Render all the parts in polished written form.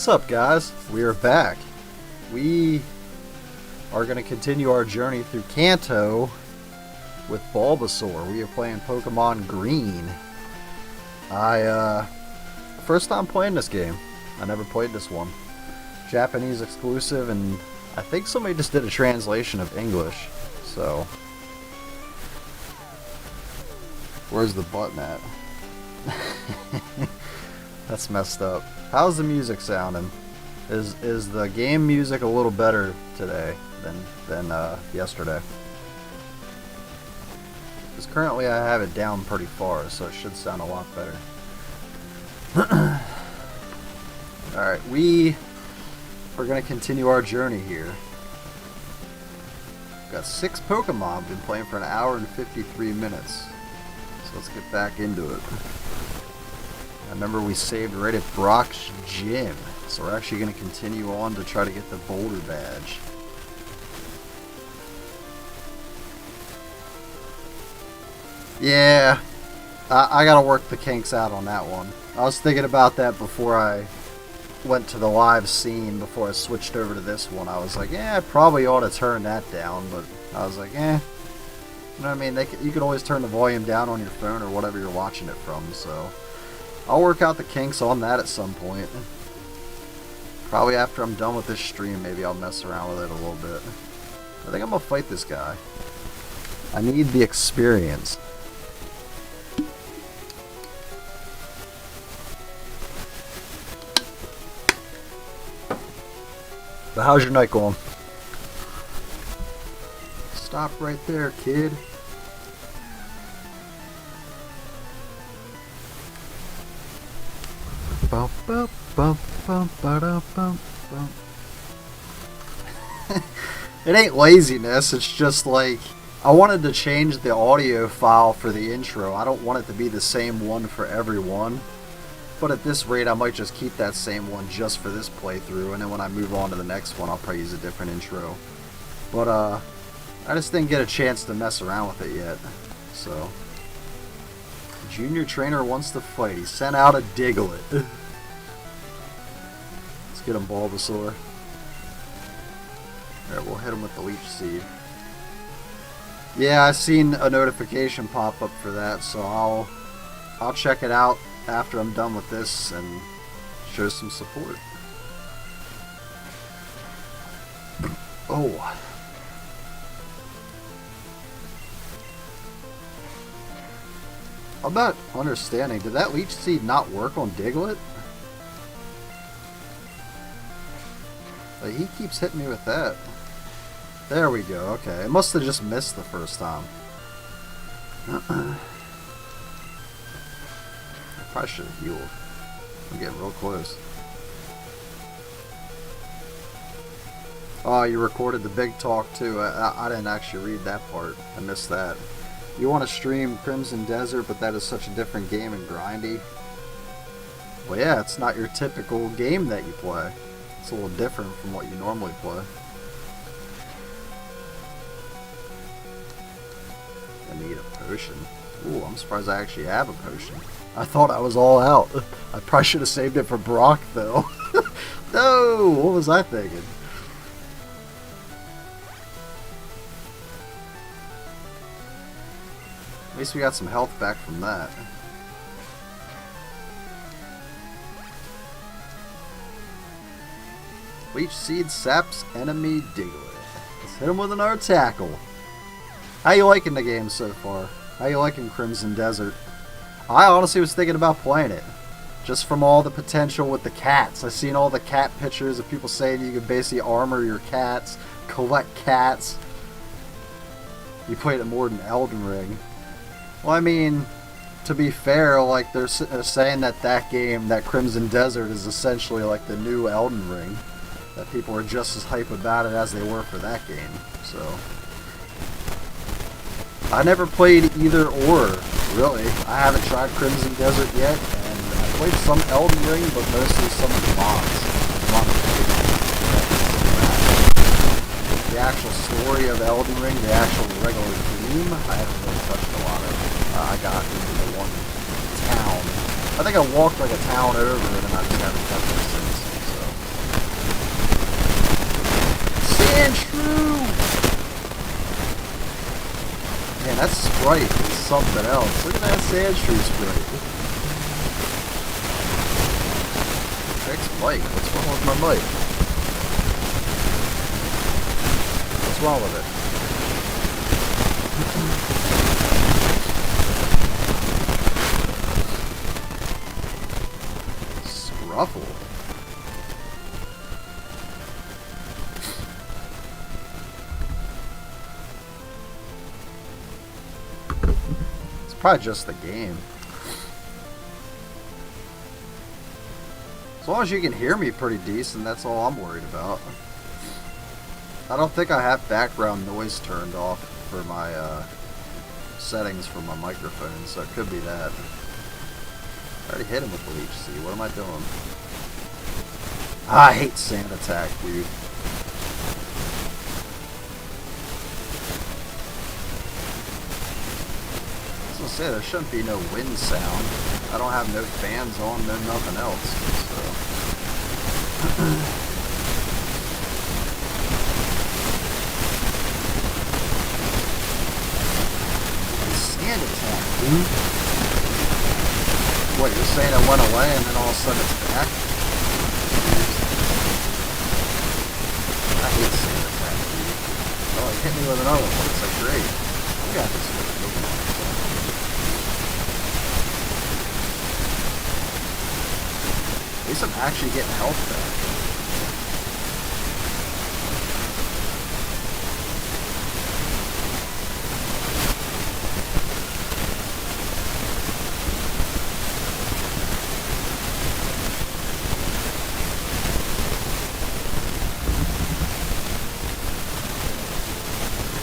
What's up, guys? We are back. We are going to continue our journey through Kanto with Bulbasaur. We are playing Pokemon Green. First time playing this game. I never played this one. Japanese exclusive, and I think somebody just did a translation of English. So, where's the button at? That's messed up. How's the music sounding? Is the game music a little better today than yesterday? Because currently I have it down pretty far, so it should sound a lot better. Alright, we are going to continue our journey here. Got 6 Pokemon. Been playing for an hour and 53 minutes. So let's get back into it. I remember we saved right at Brock's gym. So we're actually going to continue on to try to get the Boulder badge. Yeah. I gotta work the kinks out on that one. I was thinking about that before I went to the live scene, before I switched over to this one. I was like, yeah, I probably ought to turn that down, but I was like, eh. You know what I mean? You can always turn the volume down on your phone or whatever you're watching it from, so I'll work out the kinks on that at some point. Probably after I'm done with this stream, maybe I'll mess around with it a little bit. I think I'm gonna fight this guy. I need the experience. But how's your night going? Stop right there, kid. Bum, bum, bum, bum, ba-dum, bum, bum. It ain't laziness, it's just like I wanted to change the audio file for the intro. I don't want it to be the same one for everyone. But at this rate, I might just keep that same one just for this playthrough, and then when I move on to the next one, I'll probably use a different intro. But, I just didn't get a chance to mess around with it yet, so. Junior trainer wants to fight. He sent out a Diglett. Let's get him, Bulbasaur. Alright, we'll hit him with the Leech Seed. Yeah, I seen a notification pop up for that, so I'll check it out after I'm done with this and show some support. Oh. I'm not understanding. Did that Leech Seed not work on Diglett? Like, he keeps hitting me with that. There we go. Okay. It must have just missed the first time. Probably should have healed. I'm getting real close. Oh, you recorded the big talk too. I didn't actually read that part. I missed that. You want to stream Crimson Desert, but that is such a different game and grindy. Well, yeah, it's not your typical game that you play. It's a little different from what you normally play. I need a potion. Ooh, I'm surprised I actually have a potion. I thought I was all out. I probably should have saved it for Brock, though. No! What was I thinking? At least we got some health back from that. Leech Seed saps enemy Diglett. Let's hit him with another tackle. How you liking the game so far? How you liking Crimson Desert? I honestly was thinking about playing it. Just from all the potential with the cats. I've seen all the cat pictures of people saying you can basically armor your cats, collect cats. You played it more than Elden Ring. Well, I mean, to be fair, like they're saying that game, that Crimson Desert, is essentially like the new Elden Ring. That people are just as hype about it as they were for that game. So I never played either or, really. I haven't tried Crimson Desert yet, and I played some Elden Ring, but mostly some of the mods. The actual story of Elden Ring, the actual regular game, I haven't really touched a lot of. I got into the one town. I think I walked like a town over, and then I just haven't touched it since. So. Sandshrew! Man, that sprite is something else. Look at that Sandshrew sprite. Fix mic. What's wrong with my mic? What's wrong with it? Scruffle. Probably just the game. As long as you can hear me pretty decent, that's all I'm worried about. I don't think I have background noise turned off for my settings for my microphone, so it could be that. I already hit him with the Leech Seed. What am I doing? I hate Sand Attack, dude. was gonna say, there shouldn't be no wind sound. I don't have no fans on, no nothing else. So. Sand attack, dude. What, you're saying it went away and then all of a sudden it's back? I hate sand attack, dude. Oh, he hit me with another one. It's like, great. I got this with Pokemon. At least I'm actually getting health back.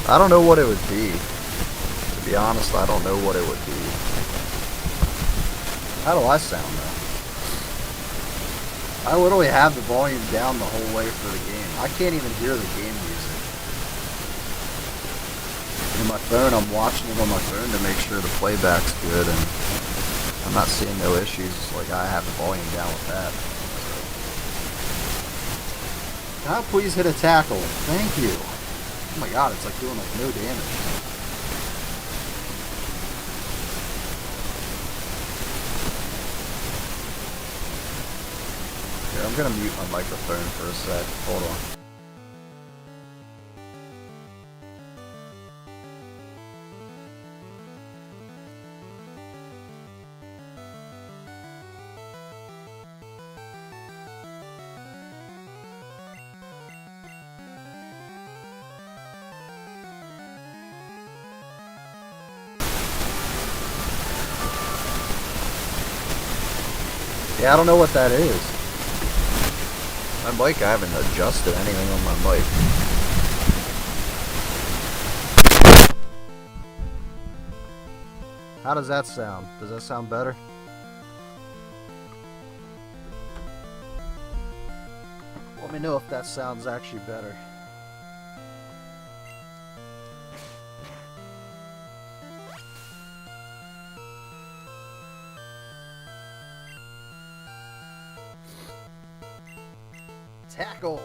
I don't know what it would be. To be honest, I don't know what it would be. How do I sound though? I literally have the volume down the whole way for the game. I can't even hear the game music. And my phone, I'm watching it on my phone to make sure the playback's good, and I'm not seeing no issues. Like, I have the volume down with that. So. Can I please hit a tackle? Thank you. Oh my god, it's like doing like no damage. Here, I'm gonna mute my microphone for a sec. Hold on. Yeah, I don't know what that is. My mic, I haven't adjusted anything on my mic. How does that sound? Does that sound better? Let me know if that sounds actually better. Tackle!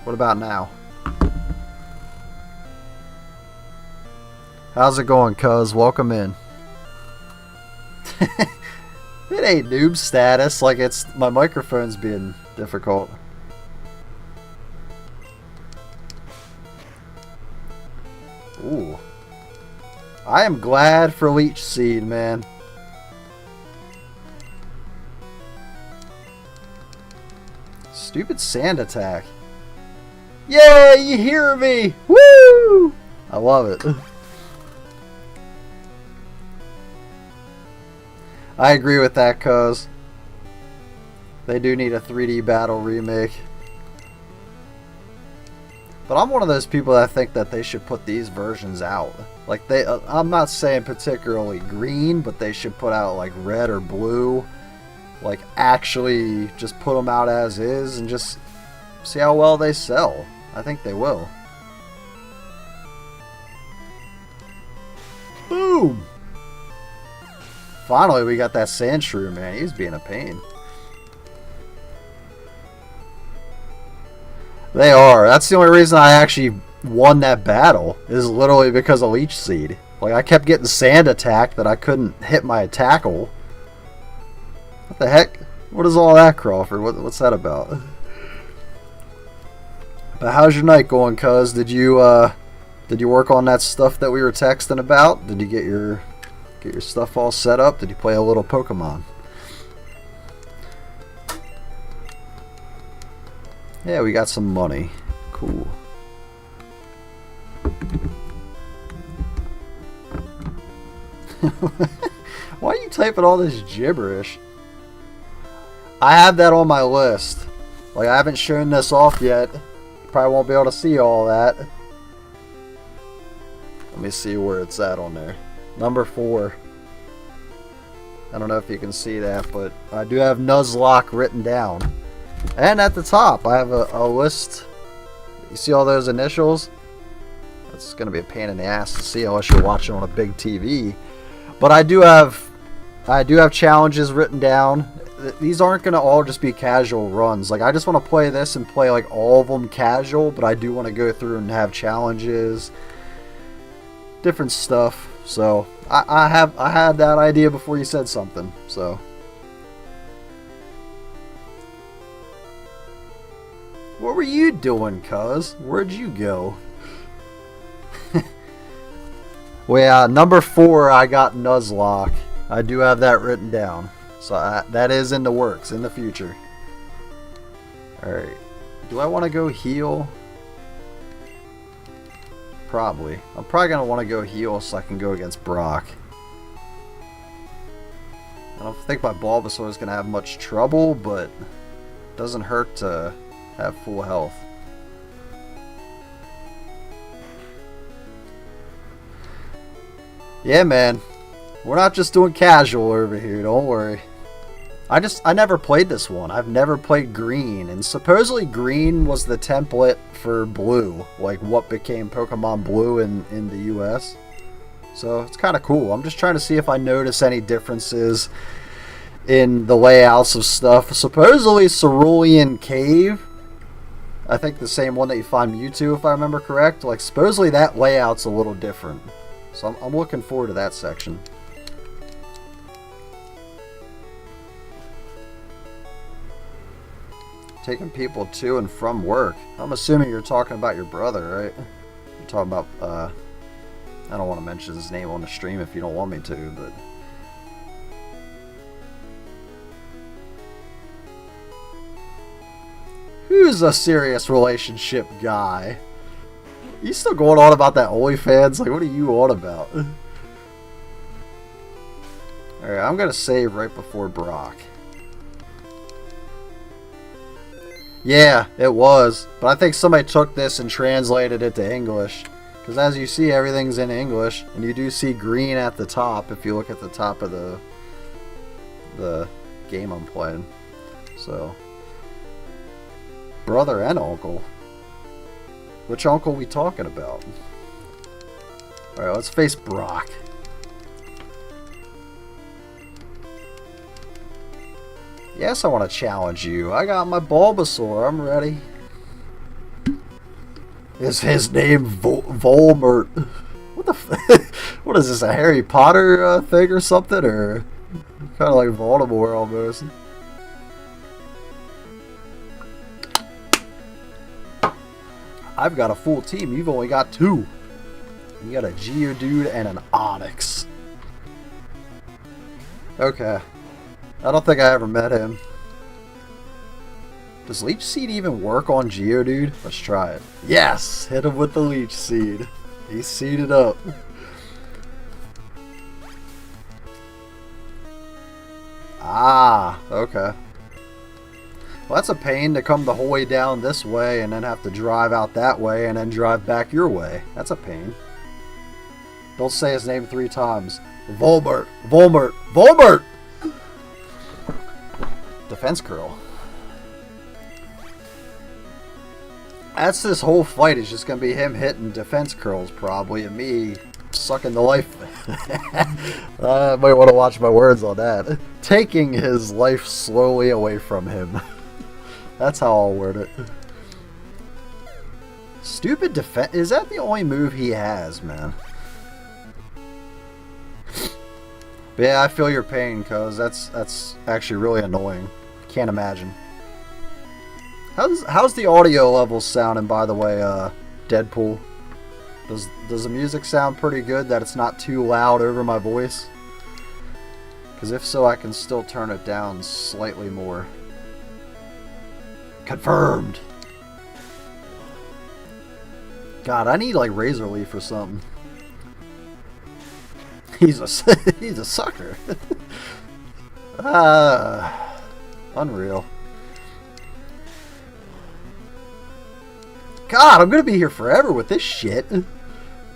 What about now? How's it going, cuz? Welcome in. It ain't noob status, like it's my microphone's being difficult. Ooh. I am glad for Leech Seed, man. Stupid sand attack. Yeah, you hear me! Woo! I love it. I agree with that, cuz they do need a 3D battle remake. But I'm one of those people that think that they should put these versions out. Like I'm not saying particularly green, but they should put out like red or blue. Like actually just put them out as is and just see how well they sell. I think they will. Boom! Finally, we got that Sandshrew, man. He's being a pain. They are. That's the only reason I actually won that battle, is literally because of Leech Seed. Like, I kept getting sand attacked that I couldn't hit my tackle. What the heck? What is all that, Crawford? What's that about? But how's your night going, cuz? Did you work on that stuff that we were texting about? Did you get your stuff all set up? Did you play a little Pokemon? Yeah, we got some money. Cool. Why are you typing all this gibberish? I have that on my list. Like, I haven't shown this off yet. Probably won't be able to see all that. Let me see where it's at on there. Number 4. I don't know if you can see that, but I do have Nuzlocke written down. And at the top, I have a list. You see all those initials? That's going to be a pain in the ass to see unless you're watching on a big TV. But I do have challenges written down. These aren't going to all just be casual runs. Like, I just want to play this and play like all of them casual, but I do want to go through and have challenges, different stuff. So I had that idea before you said something. So what were you doing, cuz? Where'd you go? Well, yeah, number 4, I got Nuzlocke. I do have that written down. So that is in the works, in the future. Alright. Do I want to go heal? Probably. I'm probably going to want to go heal so I can go against Brock. I don't think my Bulbasaur is going to have much trouble, but it doesn't hurt to have full health. Yeah, man. We're not just doing casual over here, don't worry. I never played this one. I've never played Green, and supposedly Green was the template for Blue, like what became Pokemon Blue in the US. So it's kind of cool. I'm just trying to see if I notice any differences in the layouts of stuff. Supposedly Cerulean Cave, I think the same one that you find Mewtwo, if I remember correct. Like, supposedly that layout's a little different. So I'm looking forward to that section. Taking people to and from work. I'm assuming you're talking about your brother, right? You're talking about, I don't want to mention his name on the stream if you don't want me to, but... Who's a serious relationship guy? You still going on about that OnlyFans? Like, what are you on about? Alright, I'm gonna save right before Brock. Yeah, it was. But I think somebody took this and translated it to English. Because as you see, everything's in English. And you do see green at the top if you look at the top of the game I'm playing. So, brother and uncle. Which uncle we talking about? Alright, let's face Brock. Yes, I want to challenge you. I got my Bulbasaur. I'm ready. Is his name Voldemort? What the what is this, a Harry Potter thing or something? Or kind of like Voldemort almost. I've got a full team. You've only got 2. You got a Geodude and an Onix. Okay. I don't think I ever met him. Does Leech Seed even work on Geodude? Let's try it. Yes! Hit him with the Leech Seed. He's seeded up. Ah, okay. Well, that's a pain to come the whole way down this way and then have to drive out that way and then drive back your way. That's a pain. Don't say his name 3 times. Volbert! Volbert! Volbert! Defense curl. That's this whole fight is just going to be him hitting defense curls probably and me sucking the life. I might want to watch my words on that. Taking his life slowly away from him. That's how I'll word it. Stupid defense. Is that the only move he has, man? But yeah, I feel your pain, cuz that's actually really annoying. Can't imagine. How's the audio levels sounding, by the way, Deadpool? Does the music sound pretty good, that it's not too loud over my voice? Because if so, I can still turn it down slightly more. Confirmed! God, I need like Razor Leaf or something. He's a sucker. Unreal. God, I'm gonna be here forever with this shit.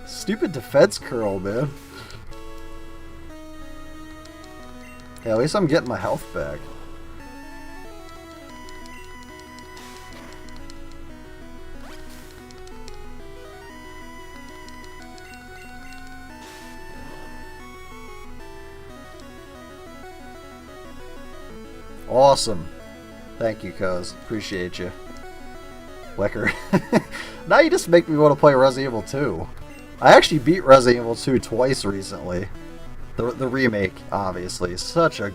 Stupid defense curl, man. Hey, at least I'm getting my health back. Awesome. Thank you, cuz. Appreciate you. Liquor. Now you just make me want to play Resident Evil 2. I actually beat Resident Evil 2 twice recently. The remake, obviously. Such a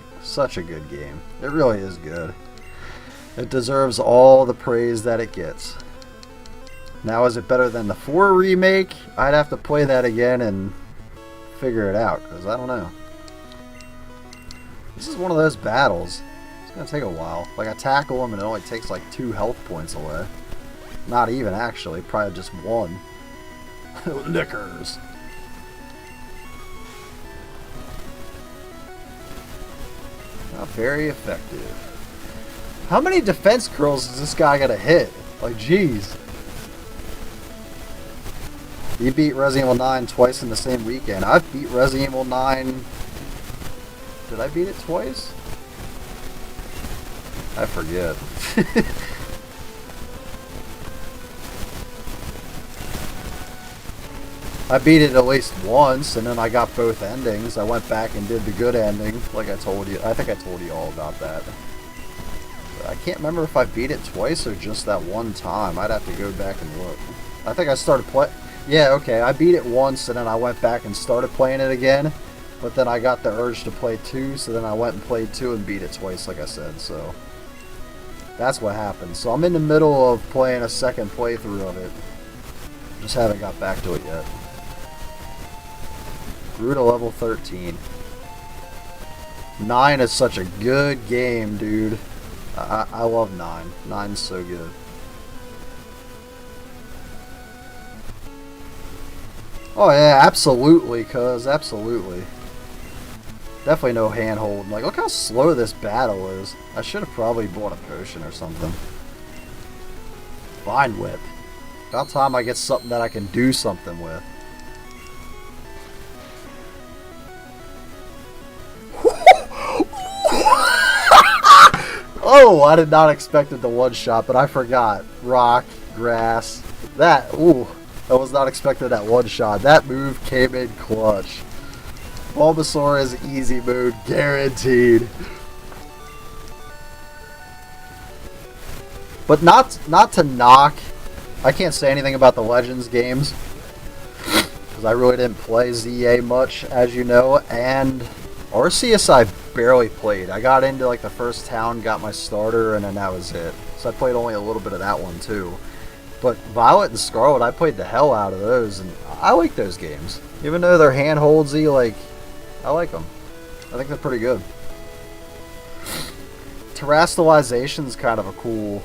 good game. It really is good. It deserves all the praise that it gets. Now, is it better than the 4 remake? I'd have to play that again and figure it out, because I don't know. This is one of those battles. It's going to take a while. Like, I tackle him and it only takes like 2 health points away. Not even, actually. Probably just 1. Lickers. Not very effective. How many defense curls is this guy gonna hit? Like, jeez. He beat Resident Evil 9 twice in the same weekend. I've beat Resident Evil 9... Did I beat it twice? I forget. I beat it at least once, and then I got both endings. I went back and did the good ending, like I told you. I think I told you all about that. But I can't remember if I beat it twice or just that one time. I'd have to go back and look. I think I started play. Yeah, okay. I beat it once, and then I went back and started playing it again. But then I got the urge to play 2, so then I went and played 2 and beat it twice, like I said. So that's what happened. So I'm in the middle of playing a second playthrough of it. Just haven't got back to it yet. Grew to level 13. 9 is such a good game, dude. I love 9. 9's so good. Oh yeah, absolutely, cuz. Absolutely. Definitely no handhold. Like, look how slow this battle is. I should have probably bought a potion or something. Vine Whip. About time I get something that I can do something with. Oh, I did not expect it to one-shot, but I forgot. Rock, grass. That, ooh. I was not expecting that one-shot. That move came in clutch. Bulbasaur is easy mode, guaranteed. But not to knock. I can't say anything about the Legends games, because I really didn't play ZA much, as you know, and Arceus I barely played. I got into like the first town, got my starter, and then that was it. So I played only a little bit of that one too. But Violet and Scarlet, I played the hell out of those, and I like those games. Even though they're handholdsy, like, I like them. I think they're pretty good. Terrastalization's kind of a cool,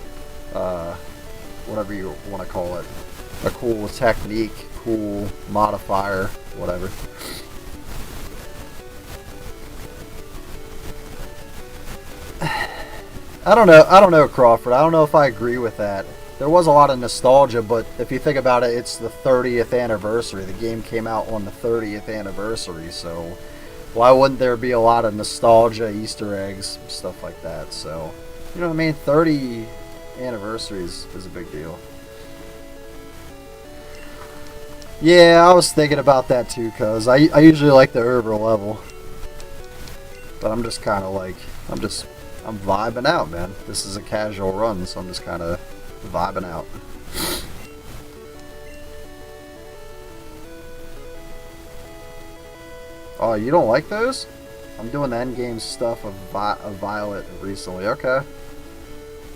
whatever you want to call it. A cool technique, cool modifier, whatever. I don't know, Crawford. I don't know if I agree with that. There was a lot of nostalgia, but if you think about it, it's the 30th anniversary. The game came out on the 30th anniversary, so why wouldn't there be a lot of nostalgia, Easter eggs, stuff like that? So, you know what I mean? 30 anniversaries is a big deal. Yeah, I was thinking about that too, cuz I usually like the over level. But I'm just kind of like, I'm vibing out, man. This is a casual run, so I'm just kind of vibing out. Oh, you don't like those? I'm doing the endgame stuff of Violet recently. Okay.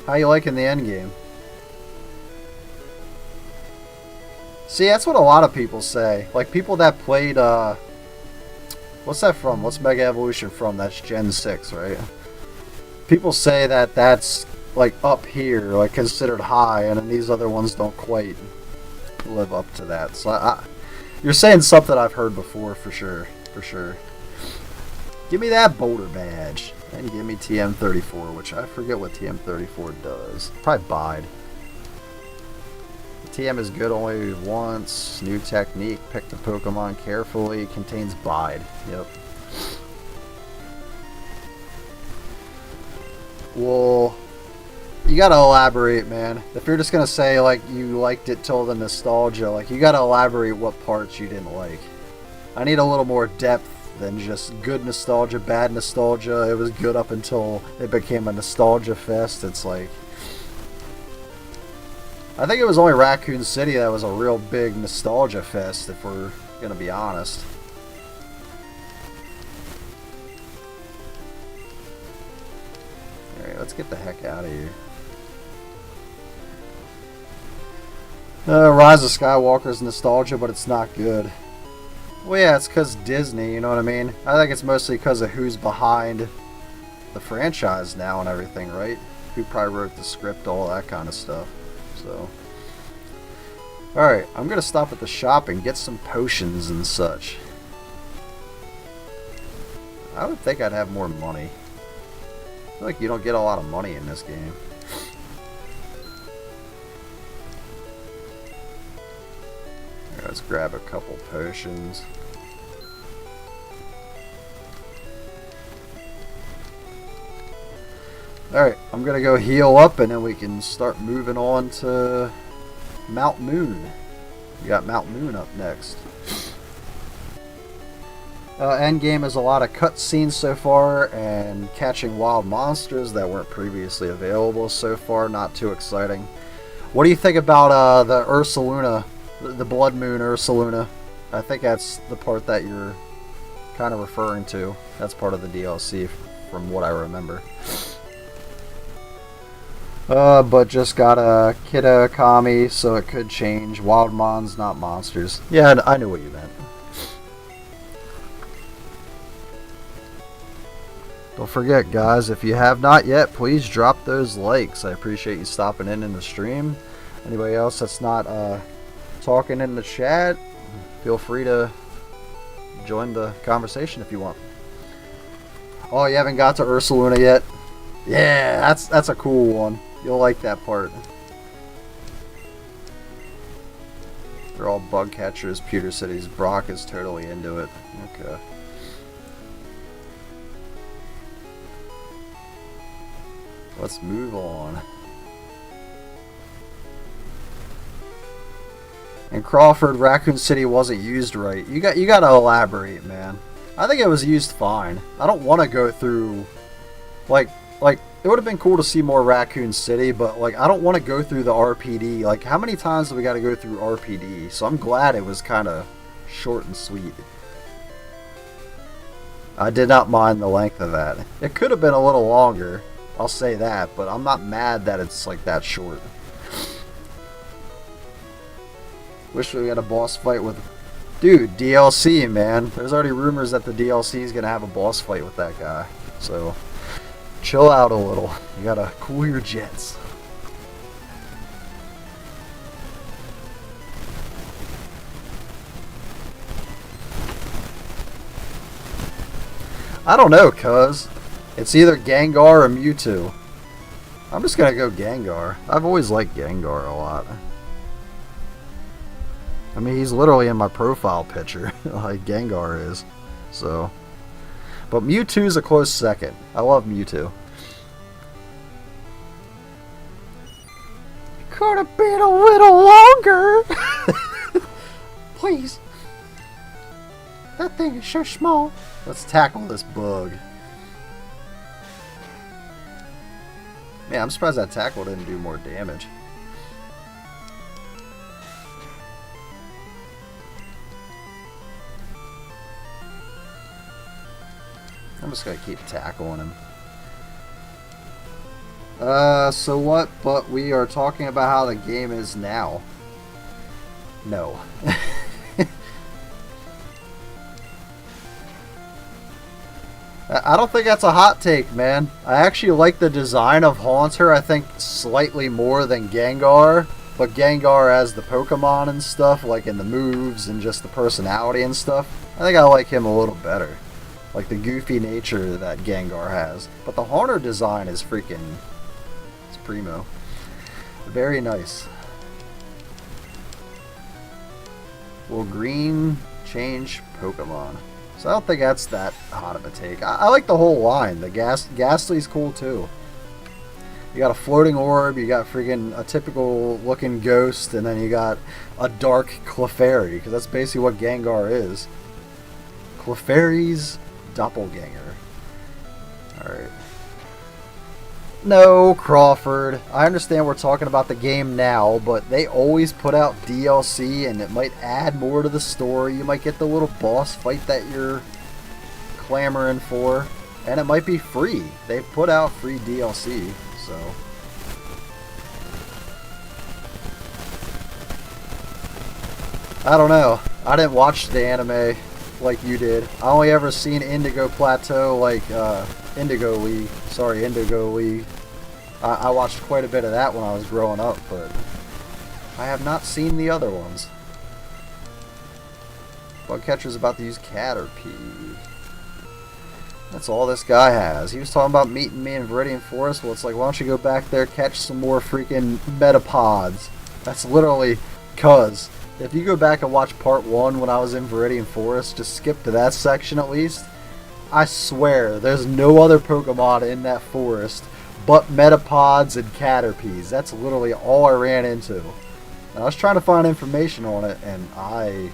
How you liking the endgame? See, that's what a lot of people say. Like, people that played, what's that from? What's Mega Evolution from? That's Gen 6, right? People say that that's, like, up here, like, considered high, and then these other ones don't quite live up to that. So, you're saying something I've heard before, for sure. For sure. Give me that Boulder badge. And give me TM34, which I forget what TM34 does. Probably Bide. TM is good only once. New technique. Pick the Pokemon carefully. Contains Bide. Yep. Well, you gotta elaborate, man. If you're just gonna say, like, you liked it till the nostalgia, like, you gotta elaborate what parts you didn't like. I need a little more depth than just good nostalgia, bad nostalgia. It was good up until it became a nostalgia fest. It's like, I think it was only Raccoon City that was a real big nostalgia fest, if we're gonna be honest. Alright, let's get the heck out of here. Rise of Skywalker's nostalgia, but it's not good. Well, yeah, it's because Disney, you know what I mean? I think it's mostly because of who's behind the franchise now and everything, right? Who probably wrote the script, all that kind of stuff. So, alright, I'm going to stop at the shop and get some potions and such. I would think I'd have more money. I feel like you don't get a lot of money in this game. Here, let's grab a couple potions. Alright, I'm gonna go heal up and then we can start moving on to Mount Moon. We got Mount Moon up next. Endgame is a lot of cutscenes so far and catching wild monsters that weren't previously available so far. Not too exciting. What do you think about the Ursaluna, the Blood Moon Ursaluna? I think that's the part that you're kind of referring to. That's part of the DLC from what I remember. But just got a Kitakami, so it could change. Wild mons, not monsters. Yeah, I knew what you meant. Don't forget, guys, if you have not yet, please drop those likes. I appreciate you stopping in the stream. Anybody else that's not talking in the chat, feel free to join the conversation if you want. Oh, you haven't got to Ursaluna yet? Yeah, that's a cool one. You'll like that part. They're all bug catchers, Pewter Cities. Brock is totally into it. Okay. Let's move on. In Crawford, Raccoon City wasn't used right. You gotta elaborate, man. I think it was used fine. I don't want to go through, like it would have been cool to see more Raccoon City, but like I don't want to go through the RPD. Like, how many times do we got to go through RPD? So I'm glad it was kind of short and sweet. I did not mind the length of that. It could have been a little longer, I'll say that, but I'm not mad that it's like that short. Wish we had a boss fight with... Dude, DLC, man. There's already rumors that the DLC is going to have a boss fight with that guy. So, chill out a little. You gotta cool your jets. I don't know, cuz. It's either Gengar or Mewtwo. I'm just gonna go Gengar. I've always liked Gengar a lot. I mean, he's literally in my profile picture, like Gengar is. So, but Mewtwo's a close second. I love Mewtwo. Could have been a little longer. Please. That thing is so small. Let's tackle this bug. Man, I'm surprised that tackle didn't do more damage. I'm just gonna keep tackling him. So what? But we are talking about how the game is now. No. I don't think that's a hot take, man. I actually like the design of Haunter, I think, slightly more than Gengar. But Gengar as the Pokemon and stuff, like in the moves and just the personality and stuff, I think I like him a little better. Like the goofy nature that Gengar has. But the Haunter design is freaking... it's primo. Very nice. Will green change Pokemon? So I don't think that's that hot of a take. I like the whole line. The Ghastly's cool too. You got a floating orb, you got freaking a typical looking ghost, and then you got a dark Clefairy, because that's basically what Gengar is. Clefairy's doppelganger. Alright. No, Crawford. I understand we're talking about the game now, but they always put out DLC, and it might add more to the story. You might get the little boss fight that you're clamoring for, and it might be free. They put out free DLC, so... I don't know. I didn't watch the anime like you did. I only ever seen Indigo Plateau, like, Indigo League. Sorry, Indigo League. I watched quite a bit of that when I was growing up, but I have not seen the other ones. Bugcatcher's about to use Caterpie. That's all this guy has. He was talking about meeting me in Viridian Forest. Well, it's like, why don't you go back there, catch some more freaking Metapods? That's literally, cuz. If you go back and watch part 1 when I was in Viridian Forest, just skip to that section at least. I swear, there's no other Pokemon in that forest but Metapods and Caterpies. That's literally all I ran into. And I was trying to find information on it, and I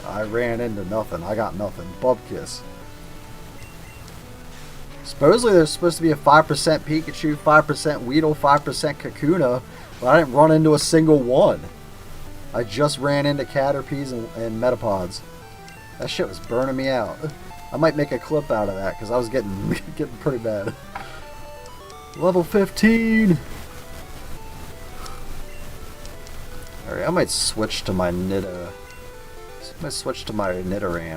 ran into nothing. I got nothing. Bubkiss. Supposedly there's supposed to be a 5% Pikachu, 5% Weedle, 5% Kakuna, but I didn't run into a single one. I just ran into Caterpies and Metapods. That shit was burning me out. I might make a clip out of that because I was getting pretty bad. Level 15! Alright, I might switch to my Nidoran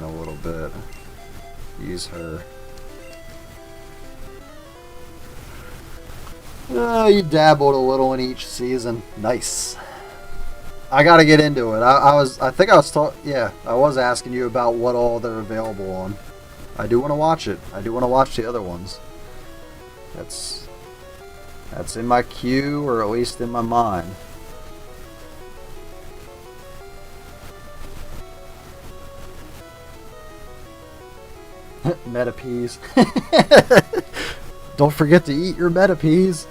a little bit. Use her. You dabbled a little in each season. Nice. I gotta get into it. I was asking you about what all they're available on. I do want to watch it. I do want to watch the other ones. That's in my queue, or at least in my mind. Metapeas. Don't forget to eat your Metapeas.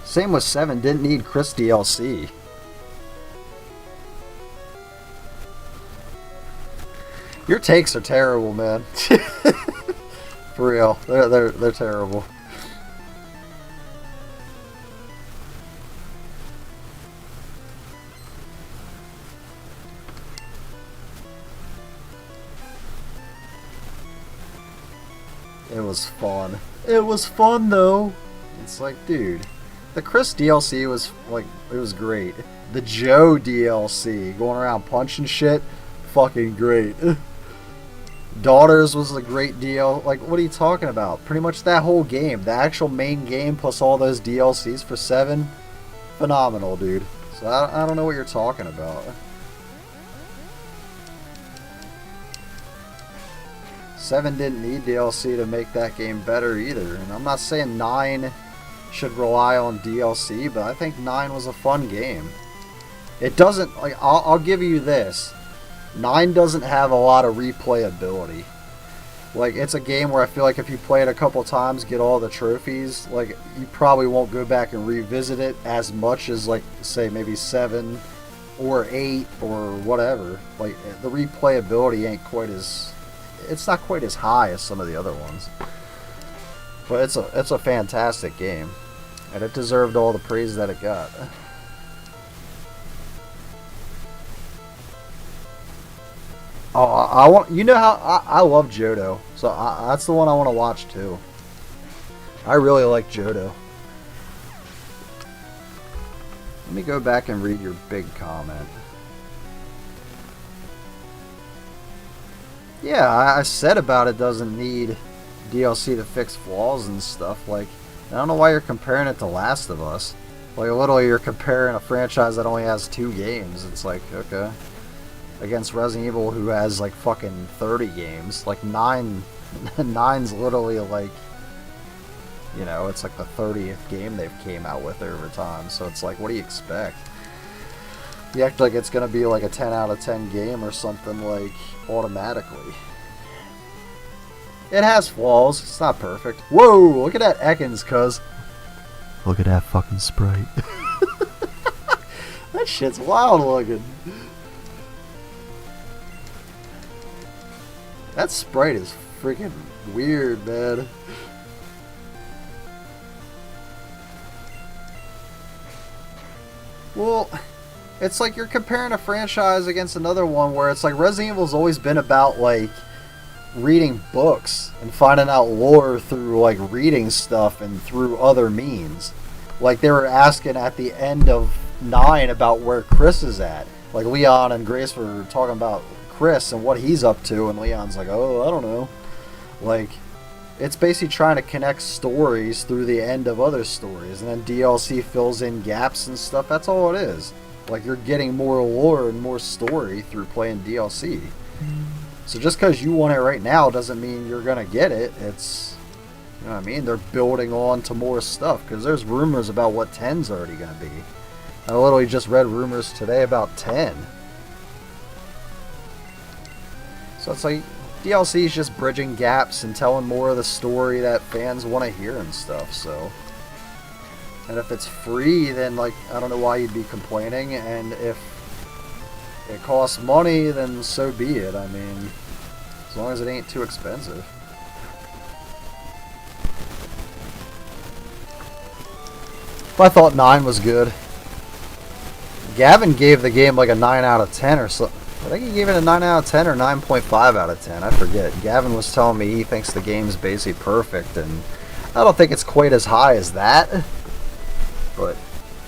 Same with 7, didn't need Chris DLC. Your takes are terrible, man. For real, they're terrible. It was fun. It was fun though. It's like, dude, the Chris DLC was like, it was great. The Joe DLC, going around punching shit, fucking great. Daughters was a great deal. Like, what are you talking about? Pretty much that whole game, the actual main game plus all those DLCs for 7, phenomenal, dude. So I don't know what you're talking about. 7 didn't need DLC to make that game better either. And I'm not saying 9 should rely on DLC, but I think 9 was a fun game. It doesn't, like, I'll give you this. 9 doesn't have a lot of replayability. Like, it's a game where I feel like if you play it a couple times, get all the trophies, like, you probably won't go back and revisit it as much as, like, say, maybe 7 or 8 or whatever. Like, the replayability ain't quite as... it's not quite as high as some of the other ones. But it's a fantastic game. And it deserved all the praise that it got. Oh, you know how I love Johto. So that's the one I want to watch too. I really like Johto. Let me go back and read your big comment. Yeah, I said about it doesn't need DLC to fix flaws and stuff. Like, I don't know why you're comparing it to Last of Us. Like, literally, you're comparing a franchise that only has 2 games. It's like, okay. Against Resident Evil, who has, like, fucking 30 games. Like, 9's literally, like, you know, it's like the 30th game they've came out with over time. So it's like, what do you expect? You act like it's going to be like a 10 out of 10 game or something, like, automatically. It has flaws. It's not perfect. Whoa, look at that Ekans, cuz. Look at that fucking sprite. That shit's wild looking. That sprite is freaking weird, man. Well, it's like you're comparing a franchise against another one where it's like Resident Evil's always been about, like, reading books and finding out lore through, like, reading stuff and through other means. Like, they were asking at the end of 9 about where Chris is at. Like, Leon and Grace were talking about Chris and what he's up to, and Leon's like, oh, I don't know. Like, it's basically trying to connect stories through the end of other stories, and then DLC fills in gaps and stuff. That's all it is. Like, you're getting more lore and more story through playing DLC. So just because you want it right now doesn't mean you're going to get it. It's, you know what I mean? They're building on to more stuff, because there's rumors about what 10's already going to be. I literally just read rumors today about 10. So it's like, DLC is just bridging gaps and telling more of the story that fans want to hear and stuff, so. And if it's free, then, like, I don't know why you'd be complaining, and if it costs money, then so be it. I mean, as long as it ain't too expensive. I thought 9 was good. Gavin gave the game like a 9 out of 10 or something. I think he gave it a 9 out of 10 or 9.5 out of 10. I forget. Gavin was telling me he thinks the game's basically perfect, and I don't think it's quite as high as that. But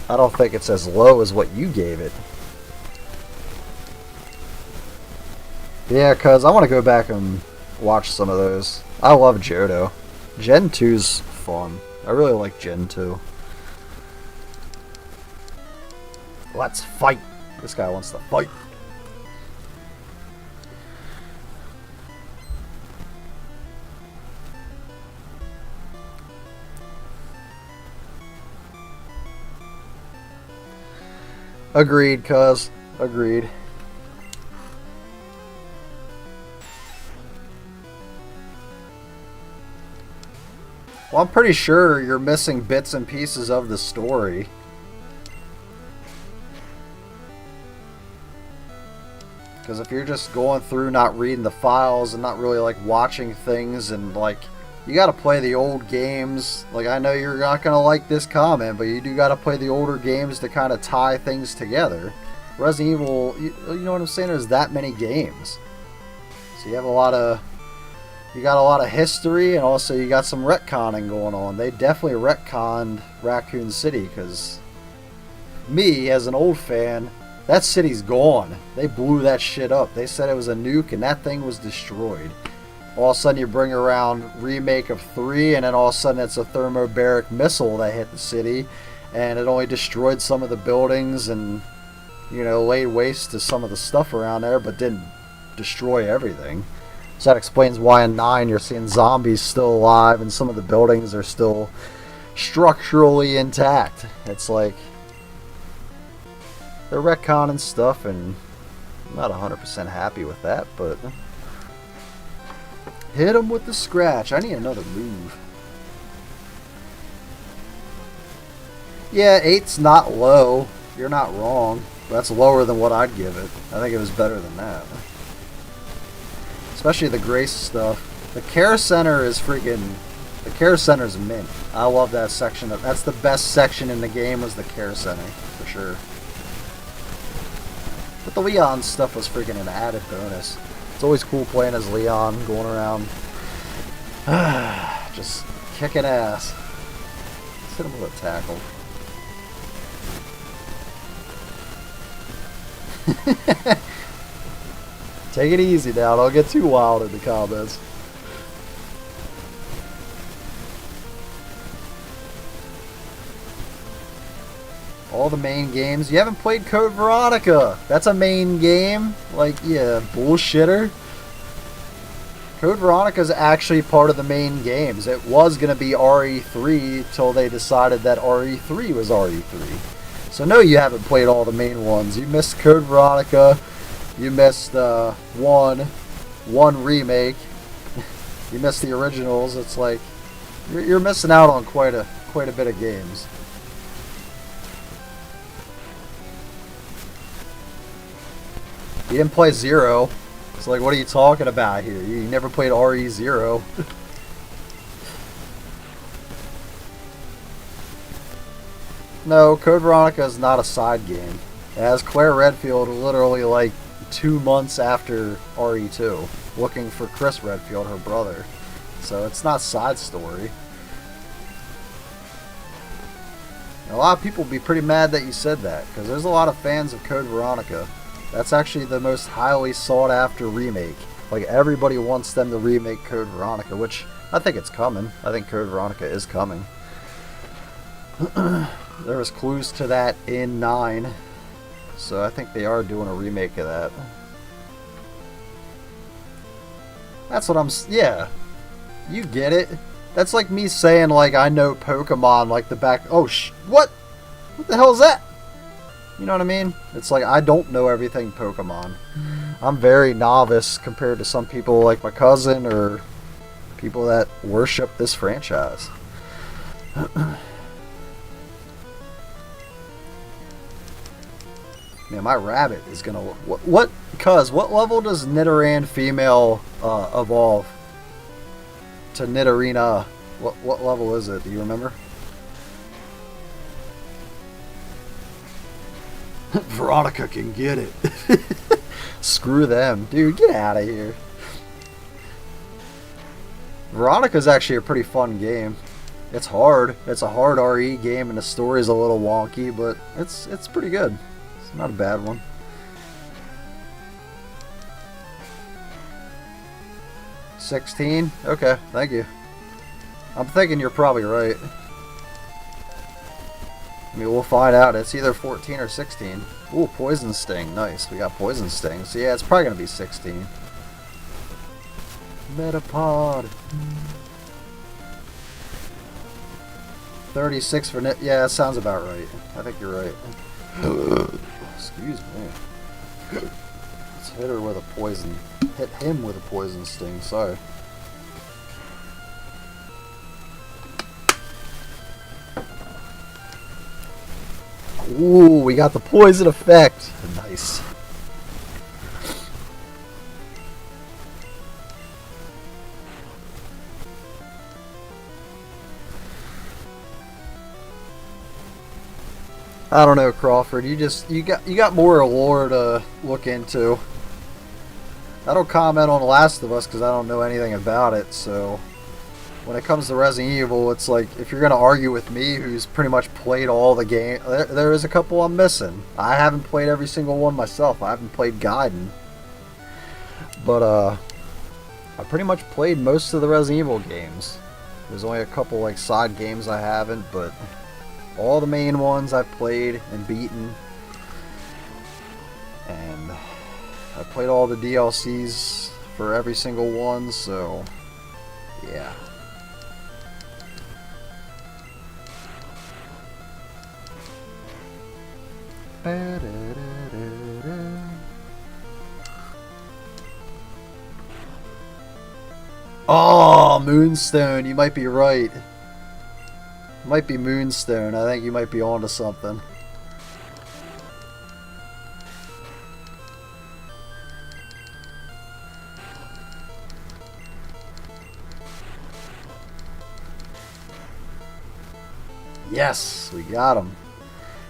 I don't think it's as low as what you gave it. Yeah, because I want to go back and watch some of those. I love Johto. Gen 2's fun. I really like Gen 2. Let's fight. This guy wants to fight. Agreed, cuz. Agreed. Well, I'm pretty sure you're missing bits and pieces of the story. Because if you're just going through not reading the files and not really, like, watching things and, like, you gotta play the old games. Like, I know you're not gonna like this comment, but you do gotta play the older games to kind of tie things together. Resident Evil, you know what I'm saying? There's that many games. So you have a lot of... You got a lot of history, and also you got some retconning going on. They definitely retconned Raccoon City, because me, as an old fan, that city's gone. They blew that shit up. They said it was a nuke, and that thing was destroyed. All of a sudden you bring around remake of 3, and then all of a sudden it's a thermobaric missile that hit the city, and it only destroyed some of the buildings and, you know, laid waste to some of the stuff around there, but didn't destroy everything. So that explains why in 9 you're seeing zombies still alive and some of the buildings are still structurally intact. It's like, they're retconning stuff, and I'm not 100% happy with that, but... Hit him with the scratch. I need another move. Yeah, 8's not low. You're not wrong. That's lower than what I'd give it. I think it was better than that. Especially the Grace stuff. The Care Center is freaking... The Care Center's mint. I love that section. That's the best section in the game, was the Care Center. For sure. But the Leon stuff was freaking an added bonus. It's always cool playing as Leon, going around Just kicking ass. Let's hit him with a tackle. Take it easy now. Don't get too wild in the comments. All the main games. You haven't played Code Veronica. That's a main game. Like, yeah, bullshitter. Code Veronica is actually part of the main games. It was going to be RE3 till they decided that RE3 was RE3. So no, you haven't played all the main ones. You missed Code Veronica. You missed one remake. You missed the originals. It's like you're missing out on quite a bit of games. You didn't play Zero. It's like, what are you talking about here? You never played RE0. No, Code Veronica is not a side game. It has Claire Redfield literally like 2 months after RE2, looking for Chris Redfield, her brother. So it's not side story. And a lot of people would be pretty mad that you said that, because there's a lot of fans of Code Veronica. That's actually the most highly sought after remake. Like, everybody wants them to remake Code Veronica, which I think it's coming. I think Code Veronica is coming. There was clues to that in 9. So I think they are doing a remake of that. That's what I'm... Yeah. You get it. That's like me saying, like, I know Pokemon like the back... Oh, what? What the hell is that? You know what I mean? It's like, I don't know everything Pokemon. I'm very novice compared to some people like my cousin or people that worship this franchise. Man, my rabbit is gonna... What level does Nidoran female evolve to Nidorina? What level is it? Do you remember? Veronica can get it. Screw them. Dude, get out of here. Veronica's actually a pretty fun game. It's hard. It's a hard RE game and the story's a little wonky, but it's pretty good. It's not a bad one. $16? Okay, thank you. I'm thinking you're probably right. I mean, we'll find out. It's either 14 or 16. Ooh, Poison Sting. Nice. We got Poison Sting. So yeah, it's probably going to be 16. Metapod. 36 for Nit. Yeah, that sounds about right. I think you're right. Excuse me. Let's hit her with a poison. Hit him with a Poison Sting. Sorry. Ooh, we got the poison effect. Nice. I don't know, Crawford. You got more lore to look into. I don't comment on Last of Us because I don't know anything about it, so when it comes to Resident Evil, it's like, if you're going to argue with me, who's pretty much played all the game, there is a couple I'm missing. I haven't played every single one myself. I haven't played Gaiden. But, I pretty much played most of the Resident Evil games. There's only a couple, like, side games I haven't, but all the main ones I've played and beaten. And I played all the DLCs for every single one, so, yeah. Oh, Moonstone, you might be right. Might be Moonstone. I think you might be onto something. Yes, we got him.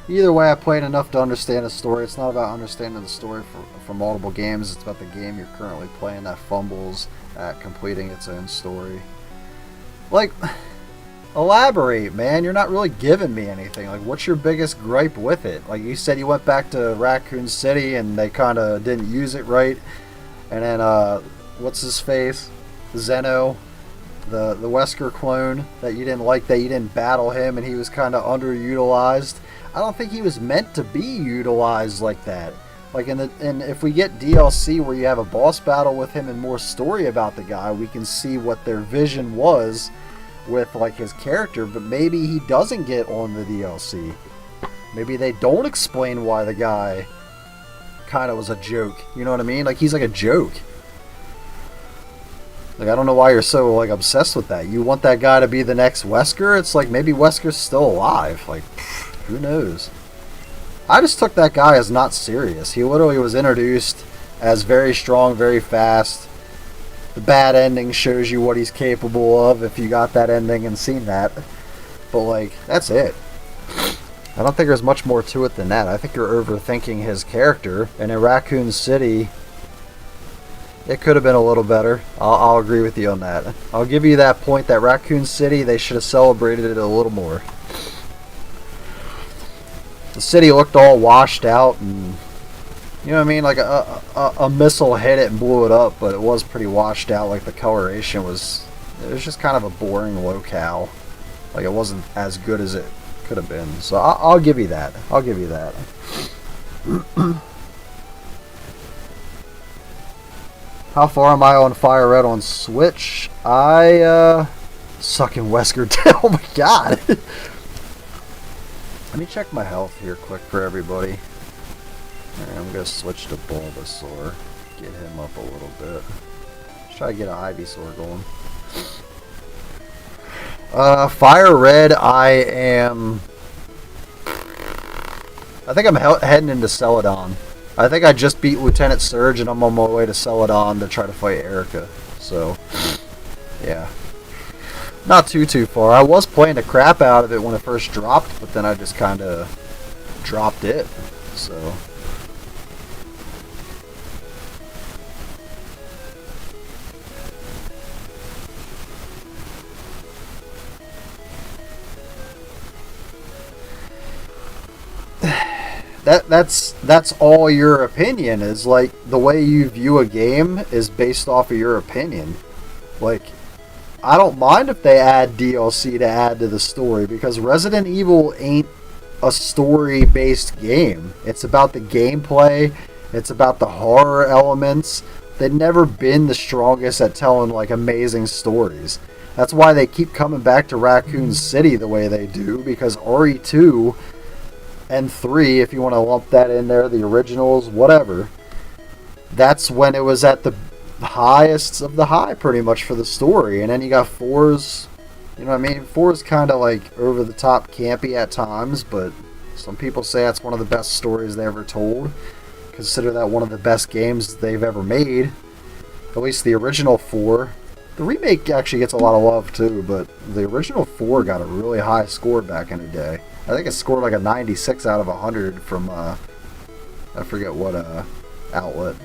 Either way, I played enough to understand the story. It's not about understanding the story for multiple games. It's about the game you're currently playing that fumbles at completing its own story. Like, elaborate, man. You're not really giving me anything. Like, what's your biggest gripe with it? Like, you said you went back to Raccoon City and they kind of didn't use it right. And then, what's his face? Zeno, the Wesker clone that you didn't like, that you didn't battle him and he was kind of underutilized. I don't think he was meant to be utilized like that. Like, and if we get DLC where you have a boss battle with him and more story about the guy, we can see what their vision was with, like, his character. But maybe he doesn't get on the DLC. Maybe they don't explain why the guy kind of was a joke. You know what I mean? Like, he's like a joke. Like, I don't know why you're so, like, obsessed with that. You want that guy to be the next Wesker? It's like, maybe Wesker's still alive. Like, who knows? I just took that guy as not serious. He literally was introduced as very strong, very fast. The bad ending shows you what he's capable of if you got that ending and seen that. But, like, that's it. I don't think there's much more to it than that. I think you're overthinking his character. And in Raccoon City, it could have been a little better. I'll agree with you on that. I'll give you that point that Raccoon City, they should have celebrated it a little more. The city looked all washed out, and you know what I mean? Like a missile hit it and blew it up, but it was pretty washed out. Like, the coloration was, it was just kind of a boring locale. Like, it wasn't as good as it could have been. So I'll give you that. I'll give you that. How far am I on Fire Red on Switch? Sucking Wesker down. Oh my god. Let me check my health here quick for everybody. Alright, I'm going to switch to Bulbasaur. Get him up a little bit. Try to get an Ivysaur going. Fire Red, I think I'm heading into Celadon. I think I just beat Lieutenant Surge and I'm on my way to Celadon to try to fight Erica. So, yeah. Not too far. I was playing the crap out of it when it first dropped, but then I just kind of dropped it. So that's all your opinion is. Like, the way you view a game is based off of your opinion. Like, I don't mind if they add DLC to add to the story, because Resident Evil ain't a story-based game. It's about the gameplay. It's about the horror elements. They've never been the strongest at telling, like, amazing stories. That's why they keep coming back to Raccoon City the way they do, because RE2 and 3, if you want to lump that in there, the originals, whatever, that's when it was at the highest of the high, pretty much, for the story. And then you got 4's, you know what I mean? 4's kind of like over the top campy at times, but some people say that's one of the best stories they ever told. Consider that one of the best games they've ever made. At least the original 4. The remake actually gets a lot of love too, but the original 4 got a really high score back in the day. I think it scored like a 96 out of 100 from I forget what outlet.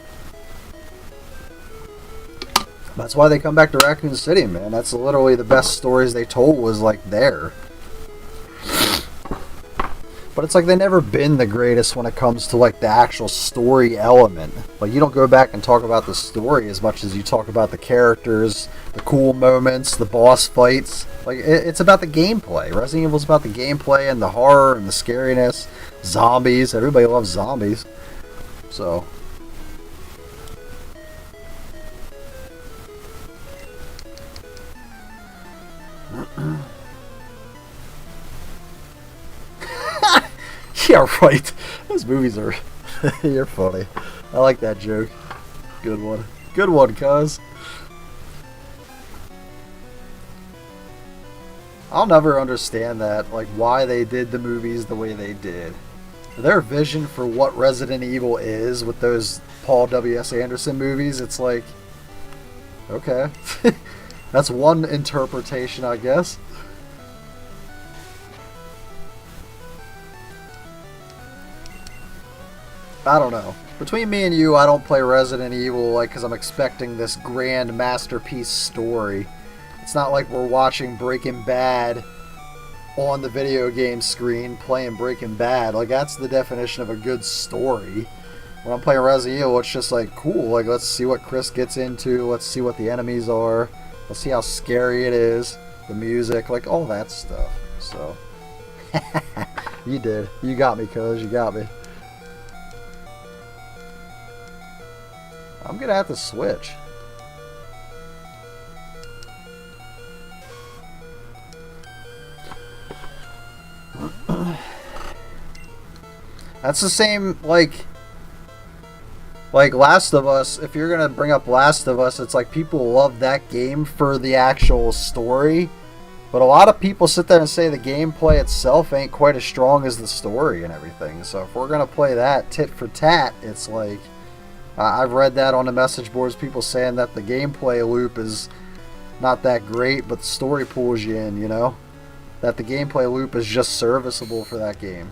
That's why they come back to Raccoon City, man. That's literally the best stories they told was, like, there. But it's like they never been the greatest when it comes to, like, the actual story element. Like, you don't go back and talk about the story as much as you talk about the characters, the cool moments, the boss fights. Like, it's about the gameplay. Resident Evil's about the gameplay and the horror and the scariness. Zombies. Everybody loves zombies. So... yeah, right. Those movies are... You're funny. I like that joke. Good one. Good one, cuz. I'll never understand that, like, why they did the movies the way they did. Their vision for what Resident Evil is with those Paul W.S. Anderson movies, it's like... Okay. That's one interpretation, I guess. I don't know. Between me and you, I don't play Resident Evil, like, because I'm expecting this grand masterpiece story. It's not like we're watching Breaking Bad on the video game screen playing Breaking Bad. Like, that's the definition of a good story. When I'm playing Resident Evil, it's just like, cool, like, let's see what Chris gets into, let's see what the enemies are, let's see how scary it is, the music, like, all that stuff. So, you did. You got me, cuz. You got me. I'm gonna have to switch. That's the same, like Last of Us. If you're gonna bring up Last of Us, it's like people love that game for the actual story, but a lot of people sit there and say the gameplay itself ain't quite as strong as the story and everything. So if we're gonna play that tit for tat, it's like, I've read that on the message boards, people saying that the gameplay loop is not that great, but the story pulls you in, you know? That the gameplay loop is just serviceable for that game.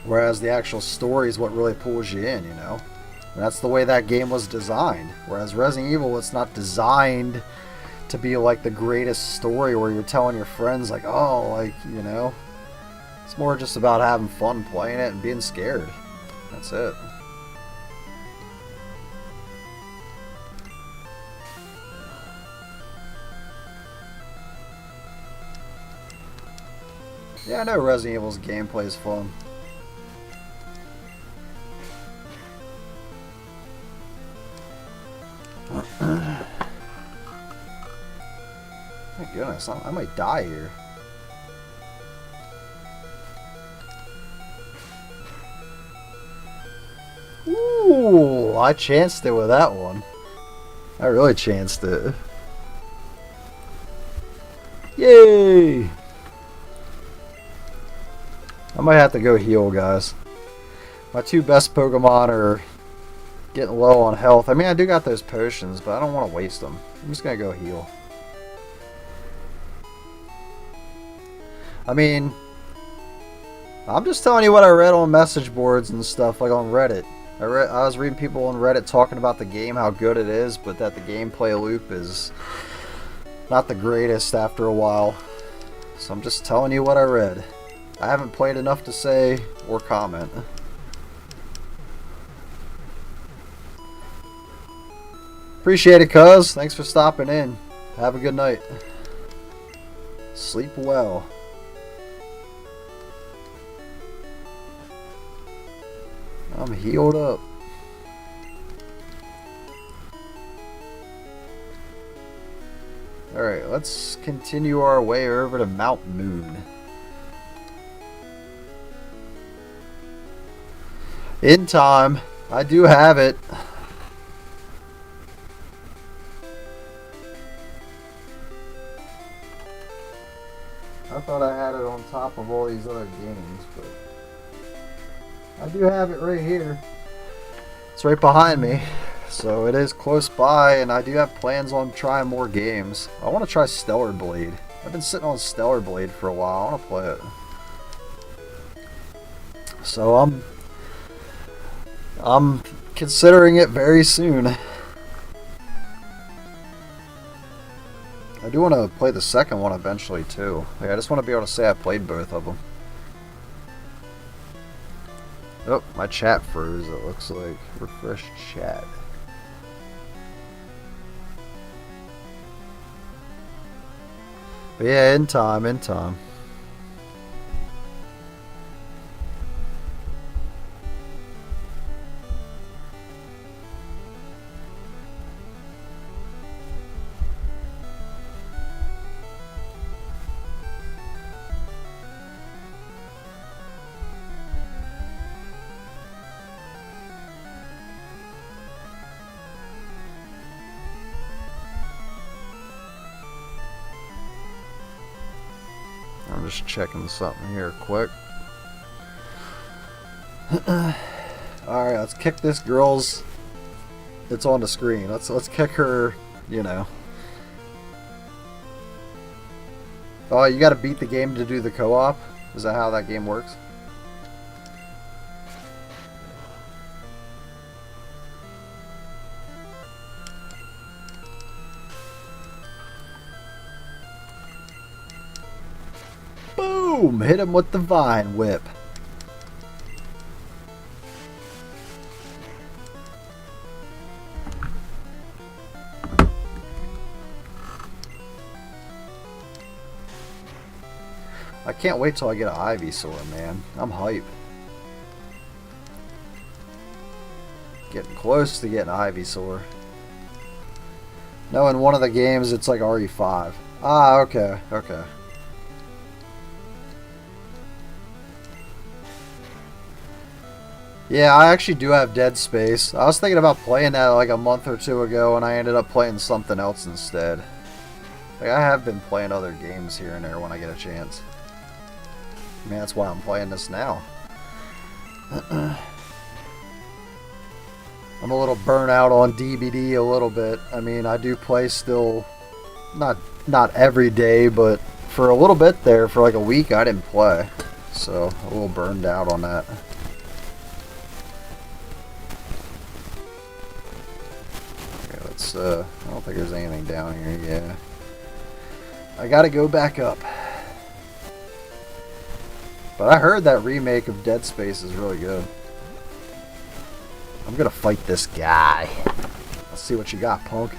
Whereas the actual story is what really pulls you in, you know? And that's the way that game was designed. Whereas Resident Evil, it's not designed to be like the greatest story where you're telling your friends, like, oh, like, you know? It's more just about having fun playing it and being scared. That's it. Yeah, I know Resident Evil's gameplay is fun. My goodness, I might die here. Ooh, I chanced it with that one. I really chanced it. Yay! I might have to go heal, guys. My two best Pokemon are getting low on health. I mean, I do got those potions, but I don't want to waste them. I'm just going to go heal. I mean, I'm just telling you what I read on message boards and stuff, like on Reddit. I was reading people on Reddit talking about the game, how good it is, but that the gameplay loop is not the greatest after a while. So I'm just telling you what I read. I haven't played enough to say or comment. Appreciate it, cuz. Thanks for stopping in. Have a good night. Sleep well. I'm healed up. Alright, let's continue our way over to Mount Moon. In time. I do have it. I thought I had it on top of all these other games, but I do have it right here. It's right behind me, so it is close by, and I do have plans on trying more games. I want to try Stellar Blade. I've been sitting on Stellar Blade for a while. I want to play it. So I'm considering it very soon. I do want to play the second one eventually too. Like, I just want to be able to say I played both of them. Oh, my chat froze, it looks like. Refresh chat. But yeah, in time, in time. I'm just checking something here quick. Alright, let's kick this girl's... It's on the screen. Let's kick her, you know. Oh, you gotta beat the game to do the co-op? Is that how that game works? Boom! Hit him with the vine whip. I can't wait till I get an Ivysaur, man. I'm hype. Getting close to getting an Ivysaur. No, in one of the games it's like RE5. Ah, okay, okay. Yeah, I actually do have Dead Space. I was thinking about playing that like a month or two ago, and I ended up playing something else instead. Like, I have been playing other games here and there when I get a chance. I mean, that's why I'm playing this now. I'm a little burnt out on DBD a little bit. I mean, I do play still, not every day, but for a little bit there, for like a week, I didn't play. So, a little burned out on that. Okay, let's, I don't think there's anything down here, yeah. I gotta go back up. But I heard that remake of Dead Space is really good. I'm gonna fight this guy. Let's see what you got, punk.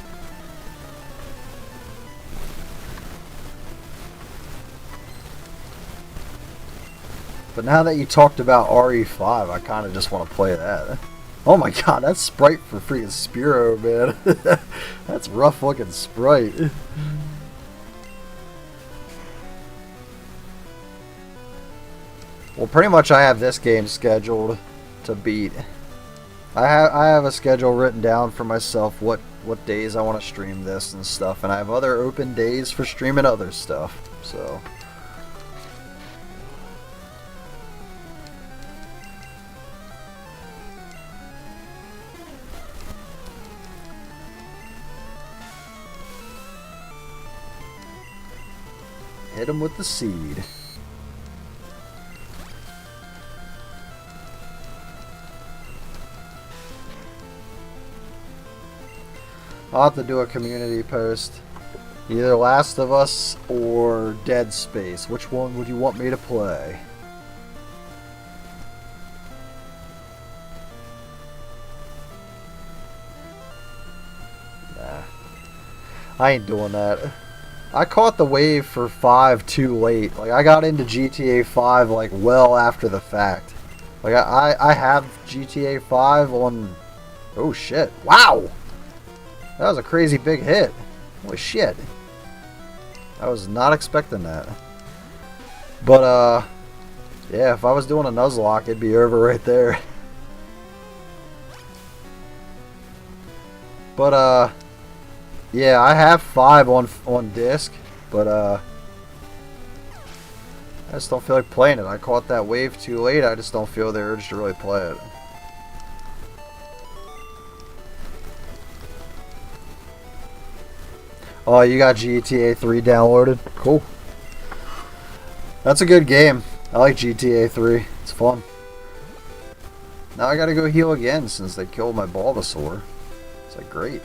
But now that you talked about RE5, I kind of just want to play that. Oh my god, that's Sprite for freaking Spearow, man. That's rough looking Sprite. Well, pretty much I have this game scheduled to beat. I have a schedule written down for myself what days I want to stream this and stuff, and I have other open days for streaming other stuff. So hit him with the seed. I'll have to do a community post. Either Last of Us or Dead Space. Which one would you want me to play? Nah. I ain't doing that. I caught the wave for 5 too late. Like, I got into GTA 5 like well after the fact. Like, I have GTA 5 on... Oh shit. Wow! That was a crazy big hit. Holy shit. I was not expecting that. But, yeah, if I was doing a Nuzlocke, it'd be over right there. But, yeah, I have 5 on disc, but, I just don't feel like playing it. I caught that wave too late. I just don't feel the urge to really play it. Oh, you got GTA 3 downloaded? Cool. That's a good game. I like GTA 3. It's fun. Now I gotta go heal again since they killed my Bulbasaur. It's like great.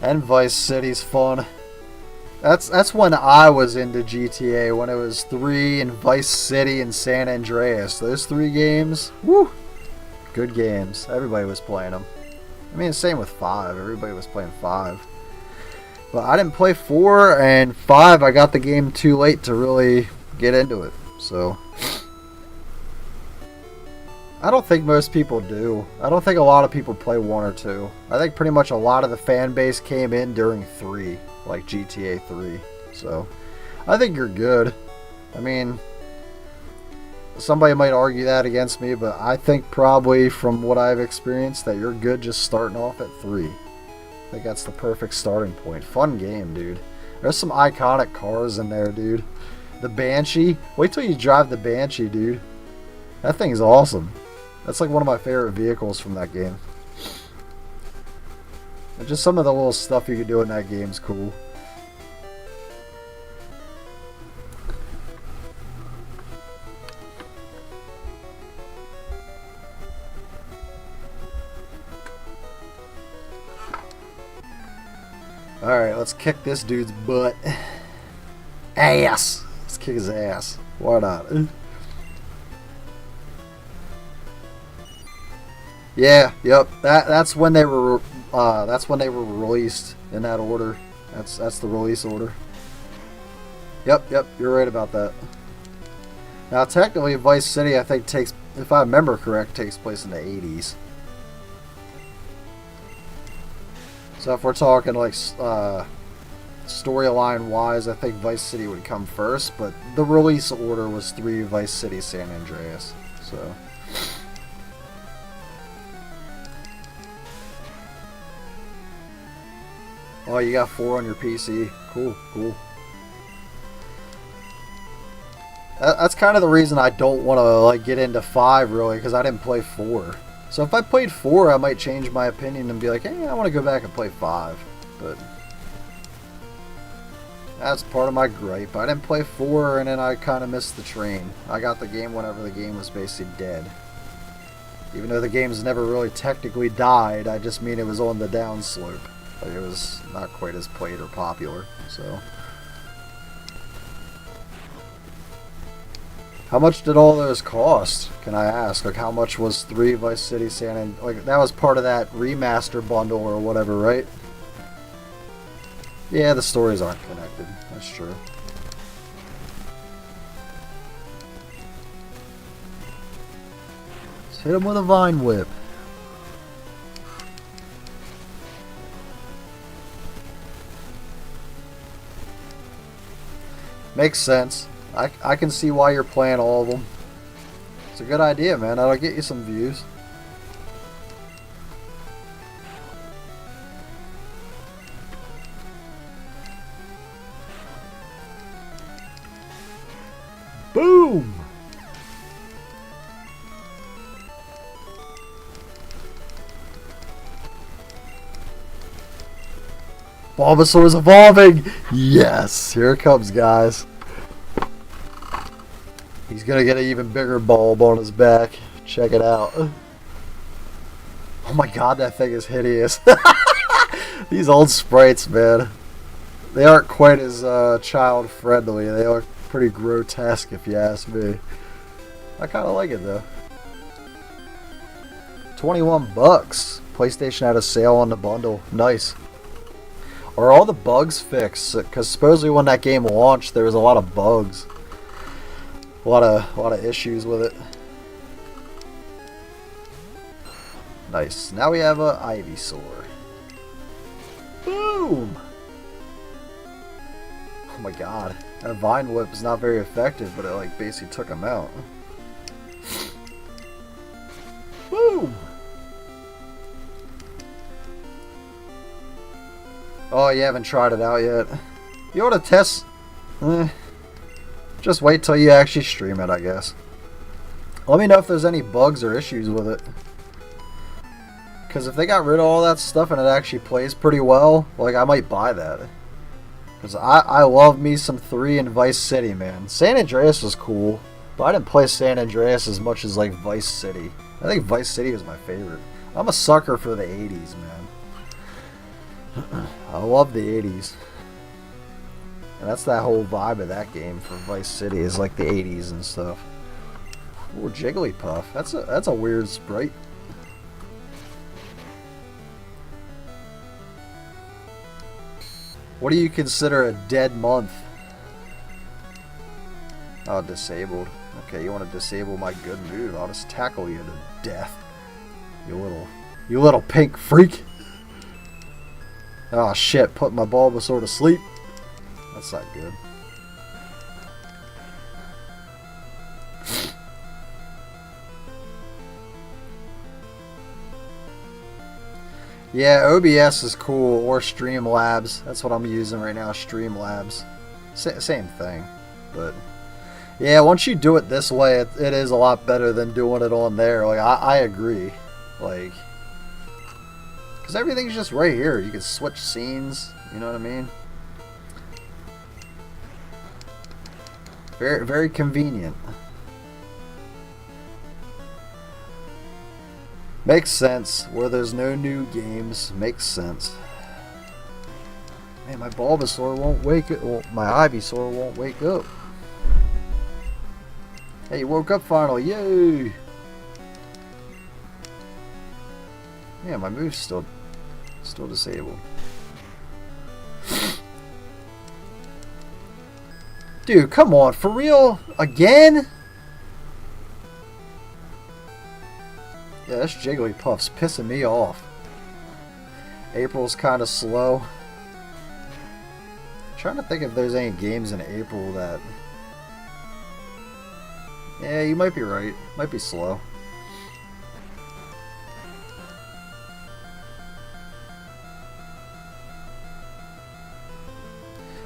And Vice City's fun. That's when I was into GTA, when it was 3 and Vice City and San Andreas. Those 3 games, woo! Good games. Everybody was playing them. I mean, same with 5. Everybody was playing 5. But I didn't play 4, and 5, I got the game too late to really get into it. So, I don't think most people do. I don't think a lot of people play 1 or 2. I think pretty much a lot of the fan base came in during 3. Like GTA 3. So, I think you're good. I mean, somebody might argue that against me, but I think probably from what I've experienced that you're good just starting off at 3. I think that's the perfect starting point. Fun game, dude. There's some iconic cars in there, dude. The Banshee. Wait till you drive the Banshee, dude. That thing's awesome. That's like one of my favorite vehicles from that game. And just some of the little stuff you can do in that game's cool. Alright, let's kick this dude's butt. Ass! Let's kick his ass. Why not? Yeah, yep. That's when they were released in that order. That's the release order. Yep, you're right about that. Now technically Vice City I think takes, if I remember correct, takes place in the 80s. So if we're talking like storyline wise, I think Vice City would come first, but the release order was 3 Vice City San Andreas. So oh, you got 4 on your PC. Cool. That's kind of the reason I don't want to like get into 5 really, because I didn't play 4. So if I played 4, I might change my opinion and be like, hey, I want to go back and play 5. But that's part of my gripe. I didn't play 4, and then I kind of missed the train. I got the game whenever the game was basically dead. Even though the game's never really technically died, I just mean it was on the downslope. Like it was not quite as played or popular. So how much did all those cost? Can I ask? Like, how much was 3 Vice City San Andreas? Like, that was part of that remaster bundle or whatever, right? Yeah, the stories aren't connected. That's true. Let's hit him with a Vine Whip. Makes sense. I can see why you're playing all of them. It's a good idea, man. That'll get you some views. Boom! Bulbasaur's evolving! Yes! Here it comes, guys. He's gonna get an even bigger bulb on his back. Check it out. Oh my god, that thing is hideous. These old sprites, man. They aren't quite as child friendly. They are pretty grotesque if you ask me. I kinda like it though. 21 bucks. PlayStation had a sale on the bundle. Nice. Are all the bugs fixed? Because supposedly when that game launched there was a lot of bugs. A lot of issues with it. Nice. Now we have a Ivysaur. Boom! Oh my god. That Vine Whip is not very effective, but it like basically took him out. Boom! Oh, you haven't tried it out yet. You ought to test... Just wait till you actually stream it, I guess. Let me know if there's any bugs or issues with it. Because if they got rid of all that stuff and it actually plays pretty well, like, I might buy that. Because I love me some 3 in Vice City, man. San Andreas was cool, but I didn't play San Andreas as much as, like, Vice City. I think Vice City was my favorite. I'm a sucker for the 80s, man. I love the 80s. And that's that whole vibe of that game for Vice City, is like the 80s and stuff. Ooh, Jigglypuff. That's a weird sprite. What do you consider a dead month? Oh, disabled. Okay, you want to disable my good move? I'll just tackle you to death. You little pink freak. Oh shit, put my Bulbasaur to sleep. That's not good. Yeah, OBS is cool, or Streamlabs. That's what I'm using right now, Streamlabs. Same thing, but yeah, once you do it this way, it is a lot better than doing it on there. Like, I agree. Like, because everything's just right here. You can switch scenes, you know what I mean? Very, very convenient. Makes sense. Where there's no new games, makes sense. Man, my Bulbasaur won't wake up. Well, my Ivysaur won't wake up. Hey, you woke up finally. Yay! Yeah, my move's still disabled. Dude, come on, for real? Again? Yeah, this Jigglypuff's pissing me off. April's kind of slow. I'm trying to think if there's any games in April that... Yeah, you might be right. Might be slow.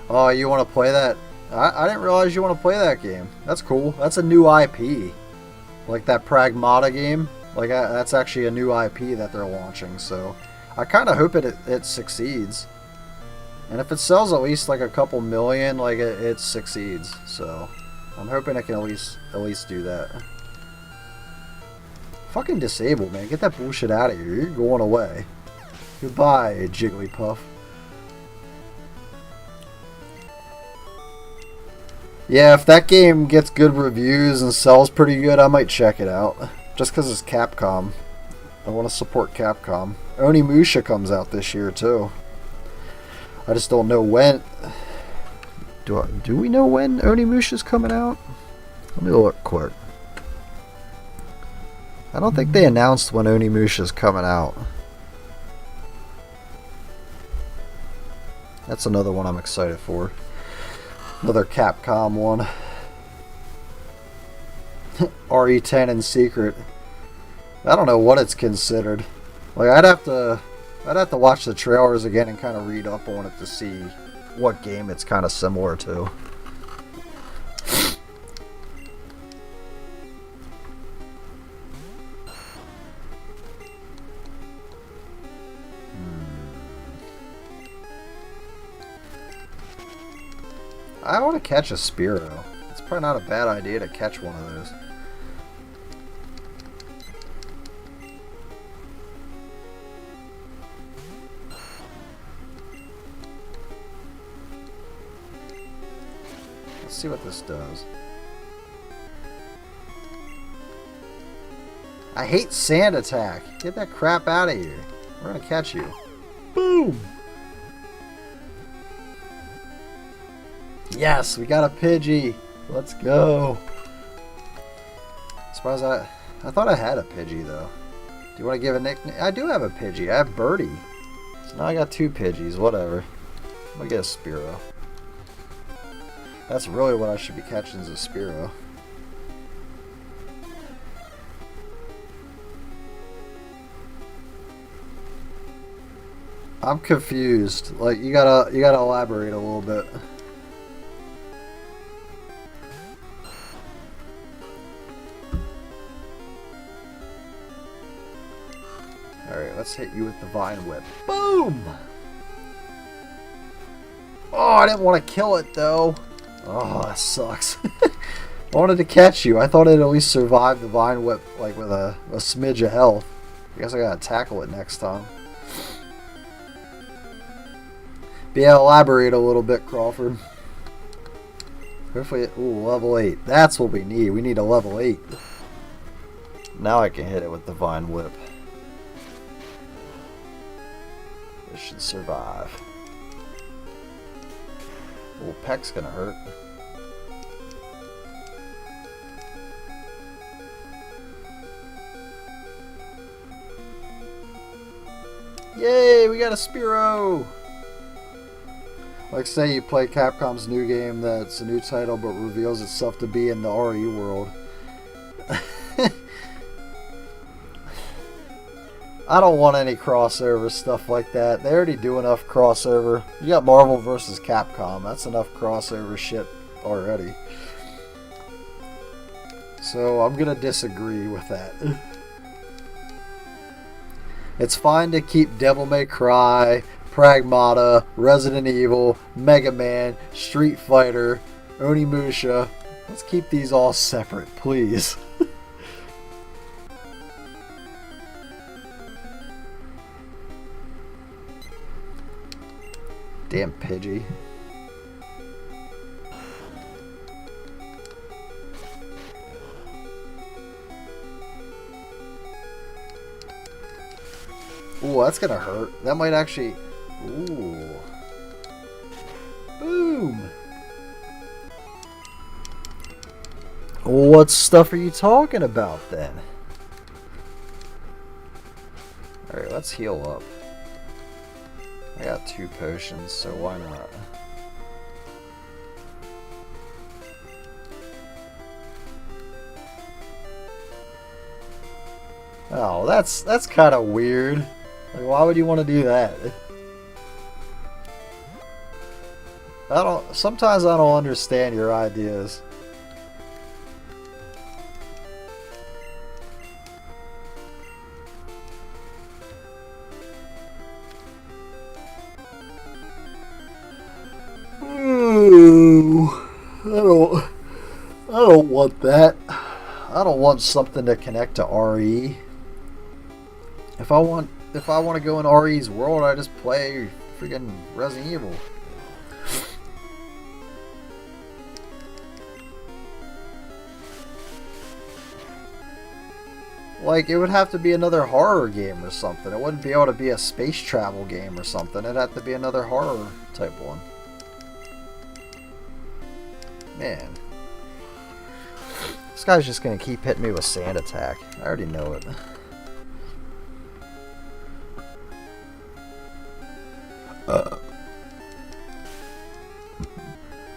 Oh, you want to play that? I didn't realize you want to play that game. That's cool. That's a new IP. Like that Pragmata game. Like that's actually a new IP that they're launching. So I kind of hope it succeeds. And if it sells at least like a couple million, like it succeeds. So I'm hoping it can at least do that. Fucking disabled, man. Get that bullshit out of here. You're going away. Goodbye, Jigglypuff. Yeah, if that game gets good reviews and sells pretty good, I might check it out. Just because it's Capcom. I want to support Capcom. Onimusha comes out this year, too. I just don't know when. Do we know when Onimusha's coming out? Let me look quick. I don't think they announced when Onimusha's coming out. That's another one I'm excited for. Another Capcom one. RE10 in secret. I don't know what it's considered. Like I'd have to watch the trailers again and kind of read up on it to see what game it's kind of similar to. I want to catch a Spearow. It's probably not a bad idea to catch one of those. Let's see what this does. I hate Sand Attack. Get that crap out of here. We're gonna catch you. Boom! Yes, we got a Pidgey. Let's go. Surprised I thought I had a Pidgey though. Do you want to give a nickname? I do have a Pidgey. I have Birdie. So now I got two Pidgeys. Whatever. I'm gonna get a Spearow. That's really what I should be catching is a Spearow. I'm confused. Like you gotta elaborate a little bit. Alright, let's hit you with the Vine Whip. Boom! Oh, I didn't want to kill it though. Oh, that sucks. I wanted to catch you. I thought it'd at least survive the Vine Whip like with a smidge of health. I guess I gotta tackle it next time. But yeah, elaborate a little bit, Crawford. Hopefully, ooh, level 8. That's what we need. We need a level 8. Now I can hit it with the Vine Whip. This should survive. Well, Peck's gonna hurt. Yay, we got a Spearow! Like say you play Capcom's new game that's a new title but reveals itself to be in the RE world. I don't want any crossover stuff like that. They already do enough crossover. You got Marvel vs. Capcom. That's enough crossover shit already. So I'm gonna disagree with that. It's fine to keep Devil May Cry, Pragmata, Resident Evil, Mega Man, Street Fighter, Onimusha. Let's keep these all separate, please. Damn Pidgey. Ooh, that's gonna hurt. That might actually... Ooh. Boom! What stuff are you talking about, then? Alright, let's heal up. I got 2 potions, so why not? Oh, that's kind of weird. Like, why would you want to do that? Sometimes I don't understand your ideas. Ooh, I don't want that. I don't want something to connect to RE. If I want to go in RE's world, I just play freaking Resident Evil. Like, it would have to be another horror game or something. It wouldn't be able to be a space travel game or something. It'd have to be another horror type one. Man. This guy's just gonna keep hitting me with sand attack. I already know it.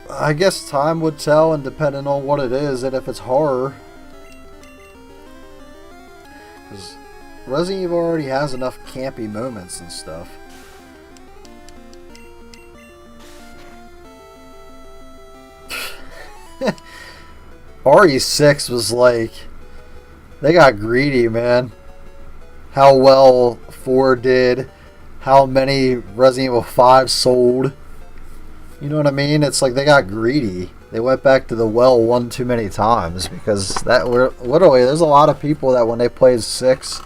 I guess time would tell, and depending on what it is, and if it's horror. Because Resident Evil already has enough campy moments and stuff. RE6 was like... They got greedy, man. How well 4 did. How many Resident Evil 5 sold. You know what I mean? It's like they got greedy. They went back to the well one too many times. Because that literally, there's a lot of people that when they played 6,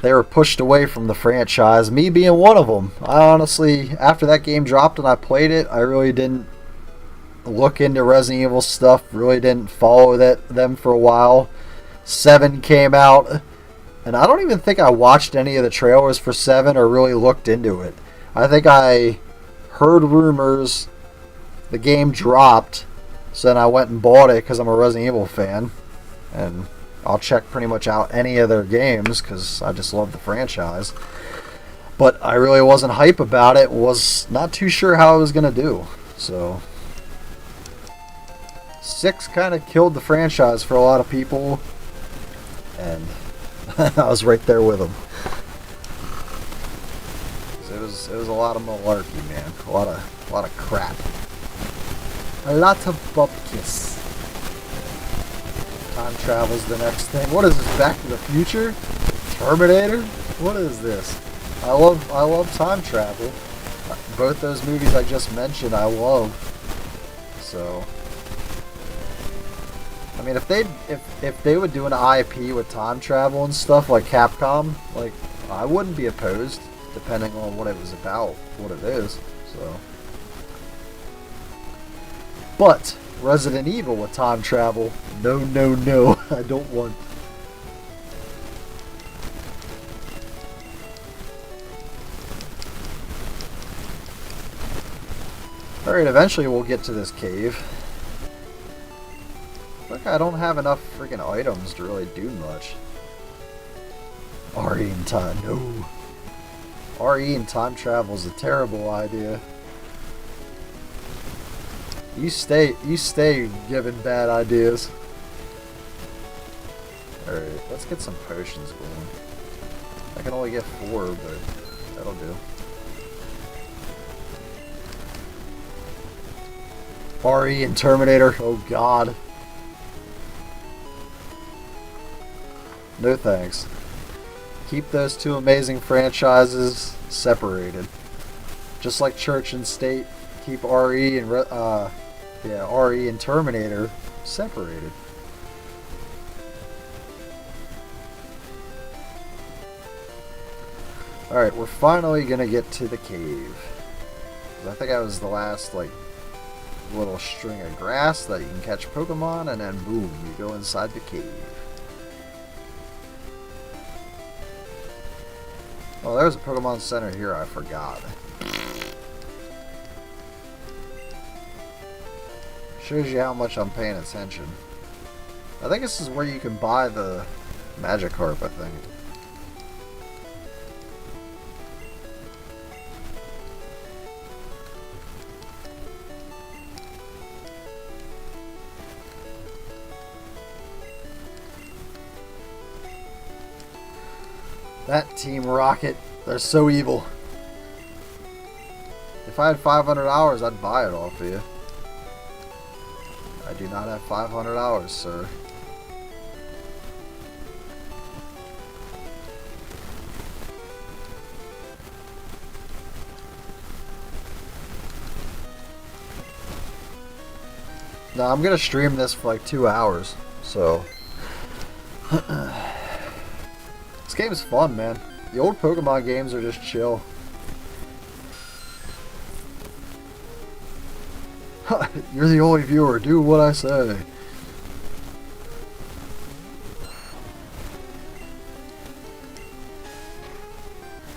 they were pushed away from the franchise. Me being one of them. I honestly, after that game dropped and I played it, I really didn't look into Resident Evil stuff. Really didn't follow them for a while. 7 came out. And I don't even think I watched any of the trailers for 7 or really looked into it. I think I heard rumors, the game dropped, so then I went and bought it because I'm a Resident Evil fan. And I'll check pretty much out any of their games because I just love the franchise. But I really wasn't hype about it. Was not too sure how I was going to do. So 6 kind of killed the franchise for a lot of people. And I was right there with them. It was a lot of malarkey, man. A lot of crap. A lot of bupkis. Time travel's the next thing. What is this? Back to the Future? Terminator? What is this? I love time travel. Both those movies I just mentioned, I love. So, I mean, if they would do an IP with time travel and stuff like Capcom, like, I wouldn't be opposed, depending on what it was about, what it is. So, but Resident Evil with time travel, no, I don't want. Alright, eventually we'll get to this cave. Look, I don't have enough freaking items to really do much. RE in time, no. RE in time travel is a terrible idea. You stay giving bad ideas. Alright, let's get some potions going. I can only get 4, but that'll do. RE and Terminator, oh god. No thanks. Keep those 2 amazing franchises separated. Just like Church and State, keep RE and RE and Terminator separated. Alright, we're finally gonna get to the cave. I think that was the last, like, little string of grass that you can catch Pokemon, and then boom, you go inside the cave. Oh, there's a Pokemon Center here, I forgot. Shows you how much I'm paying attention. I think this is where you can buy the Magikarp, I think. That Team Rocket, they're so evil. If I had $500, I'd buy it off of you. I do not have $500, sir. No, I'm gonna stream this for like 2 hours, so... This game's fun, man. The old Pokemon games are just chill. You're the only viewer, do what I say.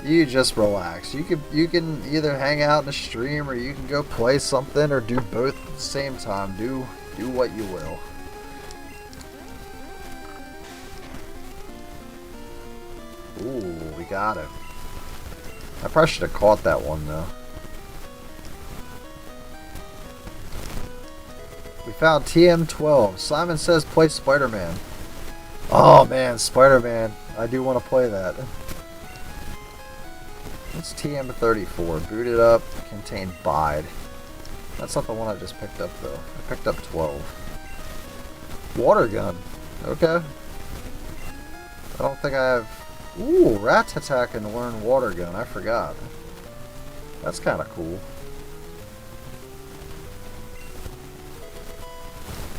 You just relax. You can either hang out in the stream, or you can go play something, or do both at the same time. Do what you will. Ooh, we got it. I probably should have caught that one though. We found TM12. Simon says play Spider-Man. Oh man, Spider-Man. I do want to play that. What's TM34? Booted up, contained Bide. That's not the one I just picked up though. I picked up 12. Water gun. Okay. I don't think I have... Ooh, Rat-a-tat can learn water gun. I forgot. That's kind of cool.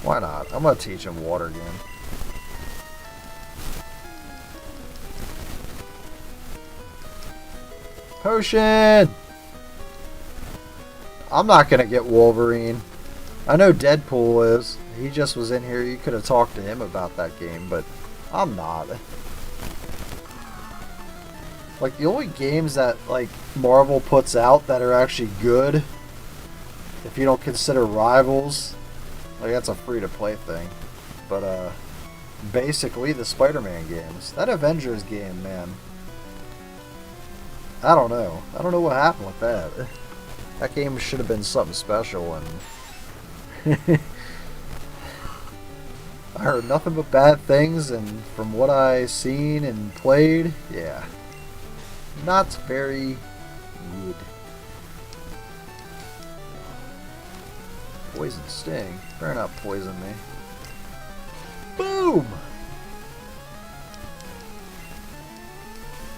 Why not? I'm gonna teach him water gun. Potion! I'm not gonna get Wolverine. I know Deadpool is. He just was in here. You could have talked to him about that game, but I'm not. Like, the only games that, like, Marvel puts out that are actually good, if you don't consider Rivals, like, that's a free-to-play thing. But, basically, the Spider-Man games. That Avengers game, man. I don't know. I don't know what happened with that. That game should have been something special, and... I heard nothing but bad things, and from what I seen and played, yeah. Not very good. Poison Sting. Better not poison me. Boom!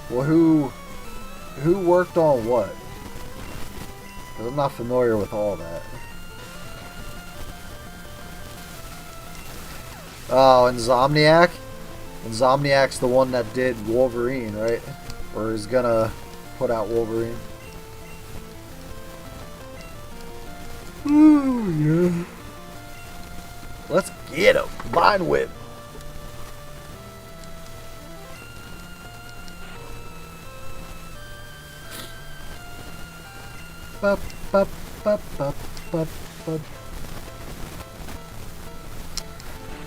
Well, who worked on what? 'Cause I'm not familiar with all that. Oh, Insomniac? Insomniac's the one that did Wolverine, right? Or is gonna put out Wolverine. Ooh, yeah. Let's get him. Mind Whip. Bup, bup, bup, bup, bup, bup.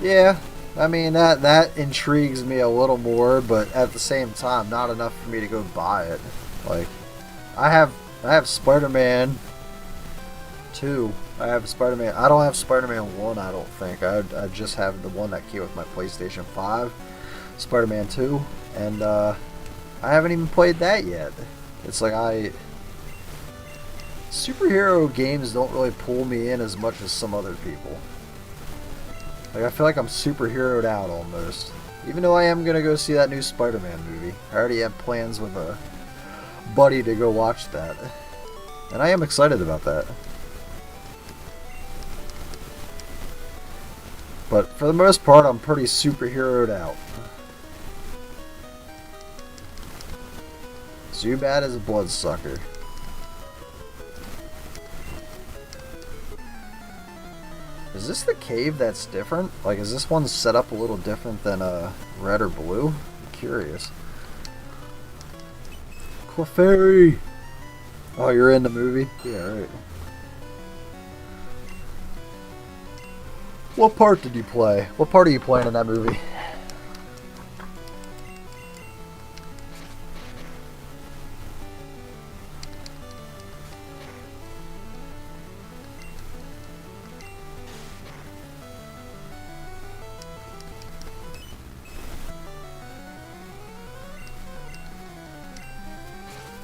Yeah, I mean, that intrigues me a little more, but at the same time, not enough for me to go buy it. Like, I have Spider-Man 2. I have Spider-Man. I don't have Spider-Man 1, I don't think. I just have the one that came with my PlayStation 5, Spider-Man 2, and I haven't even played that yet. It's like superhero games don't really pull me in as much as some other people. Like, I feel like I'm superheroed out almost. Even though I am gonna go see that new Spider-Man movie. I already have plans with a buddy to go watch that. And I am excited about that. But for the most part, I'm pretty superheroed out. Zubat is a bloodsucker. Is this the cave that's different? Like, is this one set up a little different than red or blue? I'm curious. Clefairy! Oh, you're in the movie? Yeah, right. What part did you play? What part are you playing in that movie?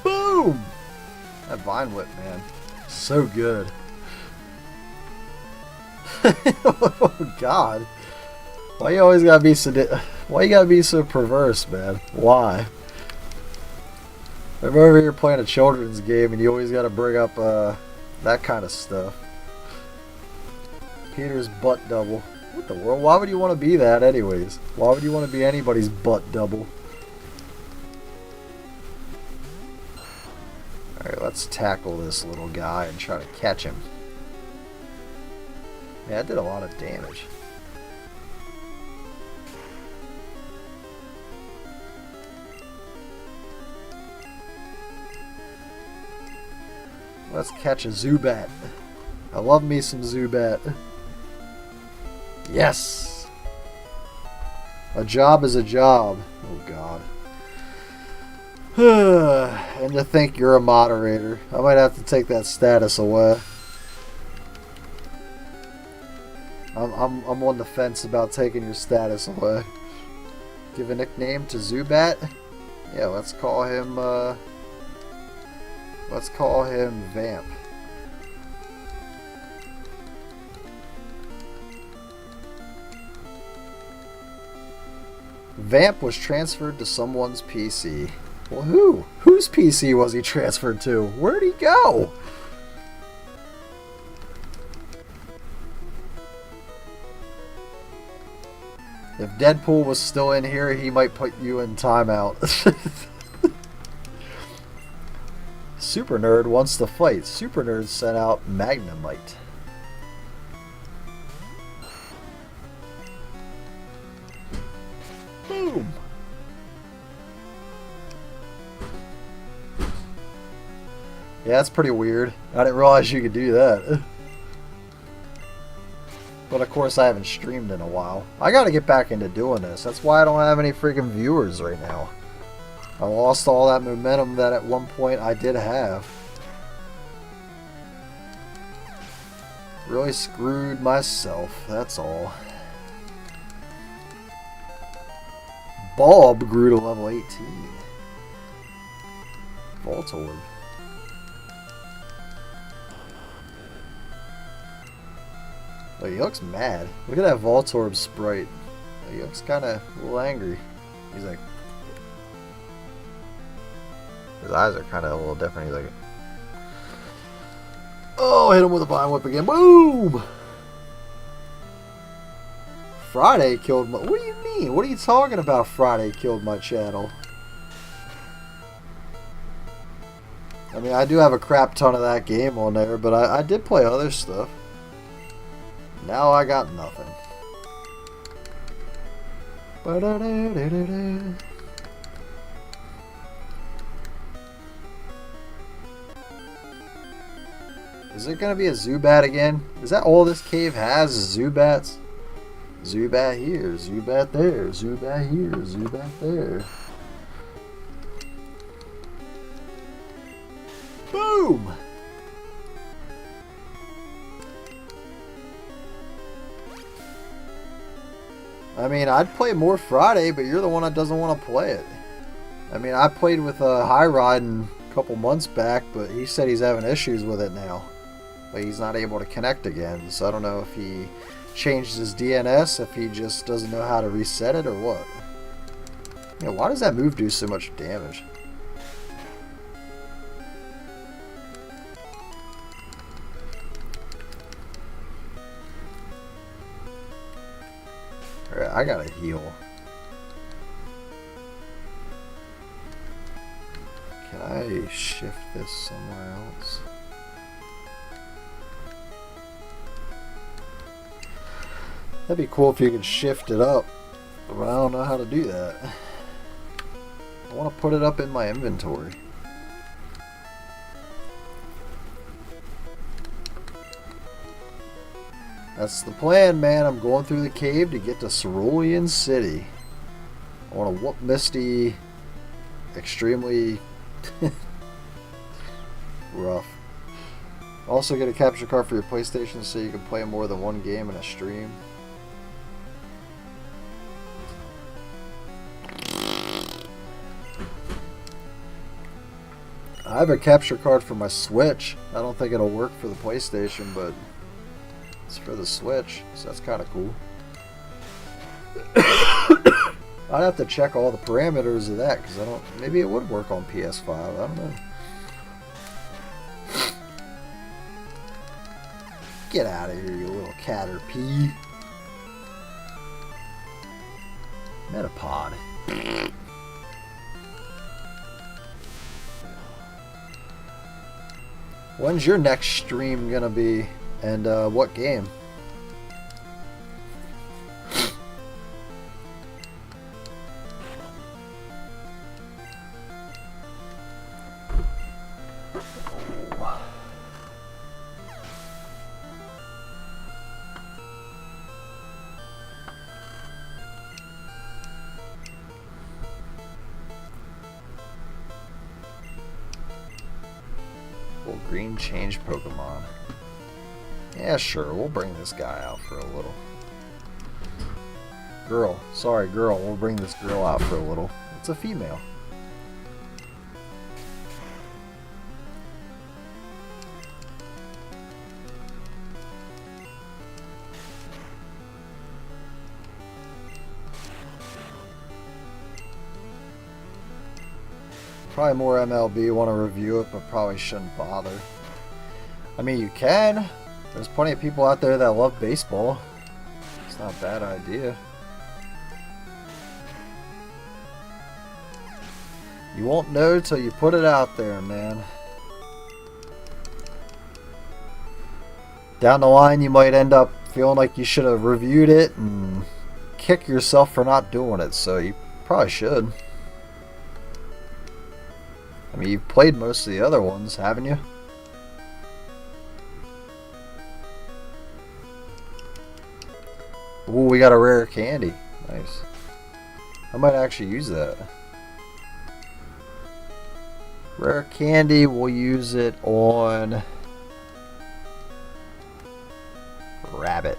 Boom! That Vine Whip, man. So good. Oh God! Why you always gotta be so? Why you gotta be so perverse, man? Why? I'm over here playing a children's game, and you always gotta bring up that kind of stuff. Peter's butt double. What the world? Why would you want to be that, anyways? Why would you want to be anybody's butt double? All right, let's tackle this little guy and try to catch him. Yeah, that did a lot of damage. Let's catch a Zubat. I love me some Zubat. Yes! A job is a job. Oh God. And to think you're a moderator. I might have to take that status away. I'm on the fence about taking your status away. Give a nickname to Zubat? Yeah, let's call him Vamp. Vamp was transferred to someone's PC. Well, who? Whose PC was he transferred to? Where'd he go? If Deadpool was still in here, he might put you in timeout. Super Nerd wants to fight. Super Nerd sent out Magnemite. Boom! Yeah, that's pretty weird. I didn't realize you could do that. But of course I haven't streamed in a while. I gotta get back into doing this. That's why I don't have any freaking viewers right now. I lost all that momentum that at one point I did have. Really screwed myself, that's all. Bulb grew to level 18. Voltorb. Oh, he looks mad. Look at that Voltorb sprite. He looks kind of a little angry. He's like... His eyes are kind of a little different. He's like... Oh, hit him with a Vine Whip again. Boom! Friday killed my... What do you mean? What are you talking about Friday killed my channel? I mean, I do have a crap ton of that game on there, but I did play other stuff. Now I got nothing. Is it gonna be a Zubat again? Is that all this cave has? Is Zubats? Zubat here, Zubat there, Zubat here, Zubat there. Boom! I mean, I'd play more Friday, but you're the one that doesn't want to play it. I mean, I played with High Ride a couple months back, but he said he's having issues with it now. Like, he's not able to connect again, so I don't know if he changed his DNS, if he just doesn't know how to reset it or what. Yeah, why does that move do so much damage? Alright, I gotta heal. Can I shift this somewhere else? That'd be cool if you could shift it up, but I don't know how to do that. I want to put it up in my inventory. That's the plan, man. I'm going through the cave to get to Cerulean City. I want to whoop Misty extremely rough. Also get a capture card for your PlayStation so you can play more than one game in a stream. I have a capture card for my Switch. I don't think it'll work for the PlayStation, but it's for the Switch, so that's kind of cool. I'd have to check all the parameters of that, because I don't... Maybe it would work on PS5, I don't know. Get out of here, you little caterpie. Metapod. When's your next stream gonna be? And what game? Will green change Pokemon? Yeah, sure, we'll bring this guy out for a little. Girl, sorry, girl, we'll bring this girl out for a little. It's a female. Probably more MLB, want to review it, but probably shouldn't bother. I mean, you can. There's plenty of people out there that love baseball. It's not a bad idea. You won't know till you put it out there, man. Down the line, you might end up feeling like you should have reviewed it and kick yourself for not doing it, so you probably should. I mean, you've played most of the other ones, haven't you? Ooh, we got a rare candy. Nice. I might actually use that. Rare candy, we'll use it on Rabbit.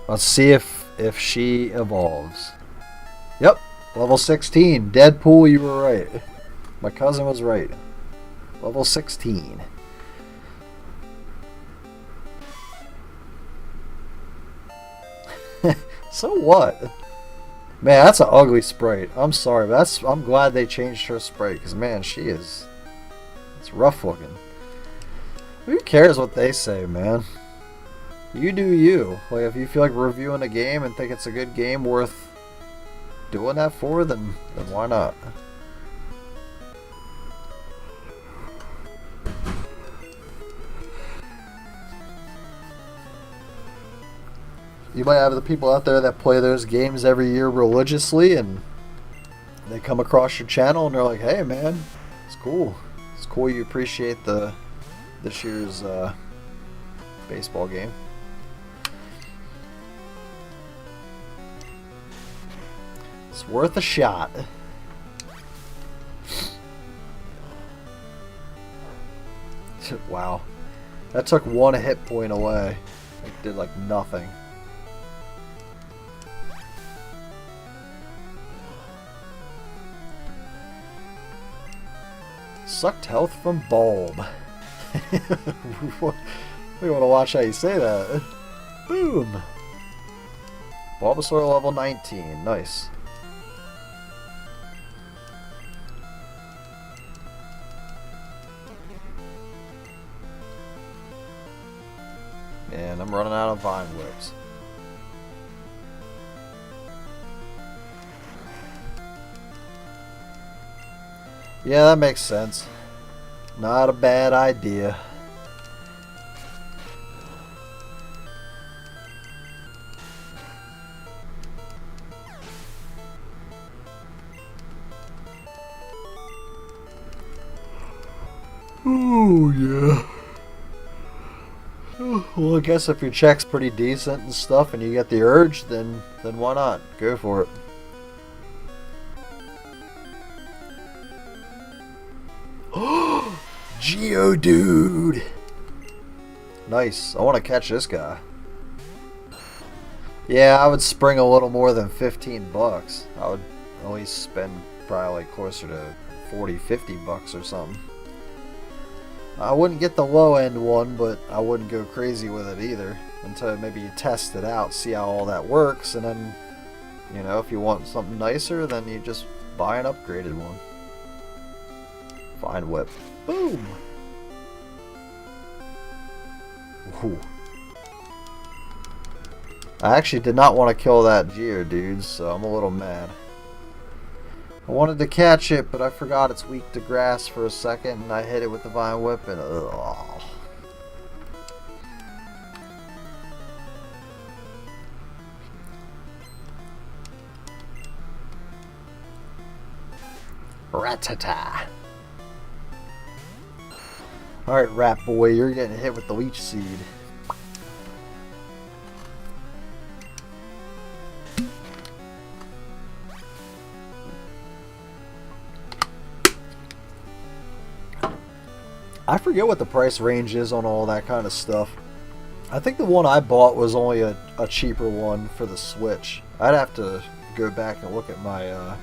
Let's see if she evolves. Yep, level 16. Deadpool, you were right. My cousin was right. Level 16. So what? Man, that's an ugly sprite. I'm sorry, but I'm glad they changed her sprite, because man, it's rough looking. Who cares what they say, man? You do you. Like, if you feel like reviewing a game and think it's a good game worth doing that for, then why not? You might have the people out there that play those games every year religiously, and they come across your channel and they're like, hey man, it's cool. It's cool you appreciate this year's baseball game. It's worth a shot. Wow. That took one hit point away. It did like nothing. Sucked health from Bulb. We want to watch how you say that. Boom. Bulbasaur level 19. Nice. And I'm running out of Vine Whips. Yeah, that makes sense. Not a bad idea. Oh, yeah. Well, I guess if your check's pretty decent and stuff and you get the urge, then why not? Go for it. Geodude! Nice. I want to catch this guy. Yeah, I would spring a little more than 15 bucks. I would at least spend probably like closer to 40, 50 bucks or something. I wouldn't get the low end one, but I wouldn't go crazy with it either until maybe you test it out, see how all that works, and then, you know, if you want something nicer, then you just buy an upgraded one. Fine whip. Boom! Ooh. I actually did not want to kill that Geodude, so I'm a little mad. I wanted to catch it, but I forgot it's weak to grass for a second, and I hit it with the Vine Whip, and ugh. Rattata. Alright, Rat Boy, you're getting hit with the Leech Seed. I forget what the price range is on all that kind of stuff. I think the one I bought was only a cheaper one for the Switch. I'd have to go back and look at my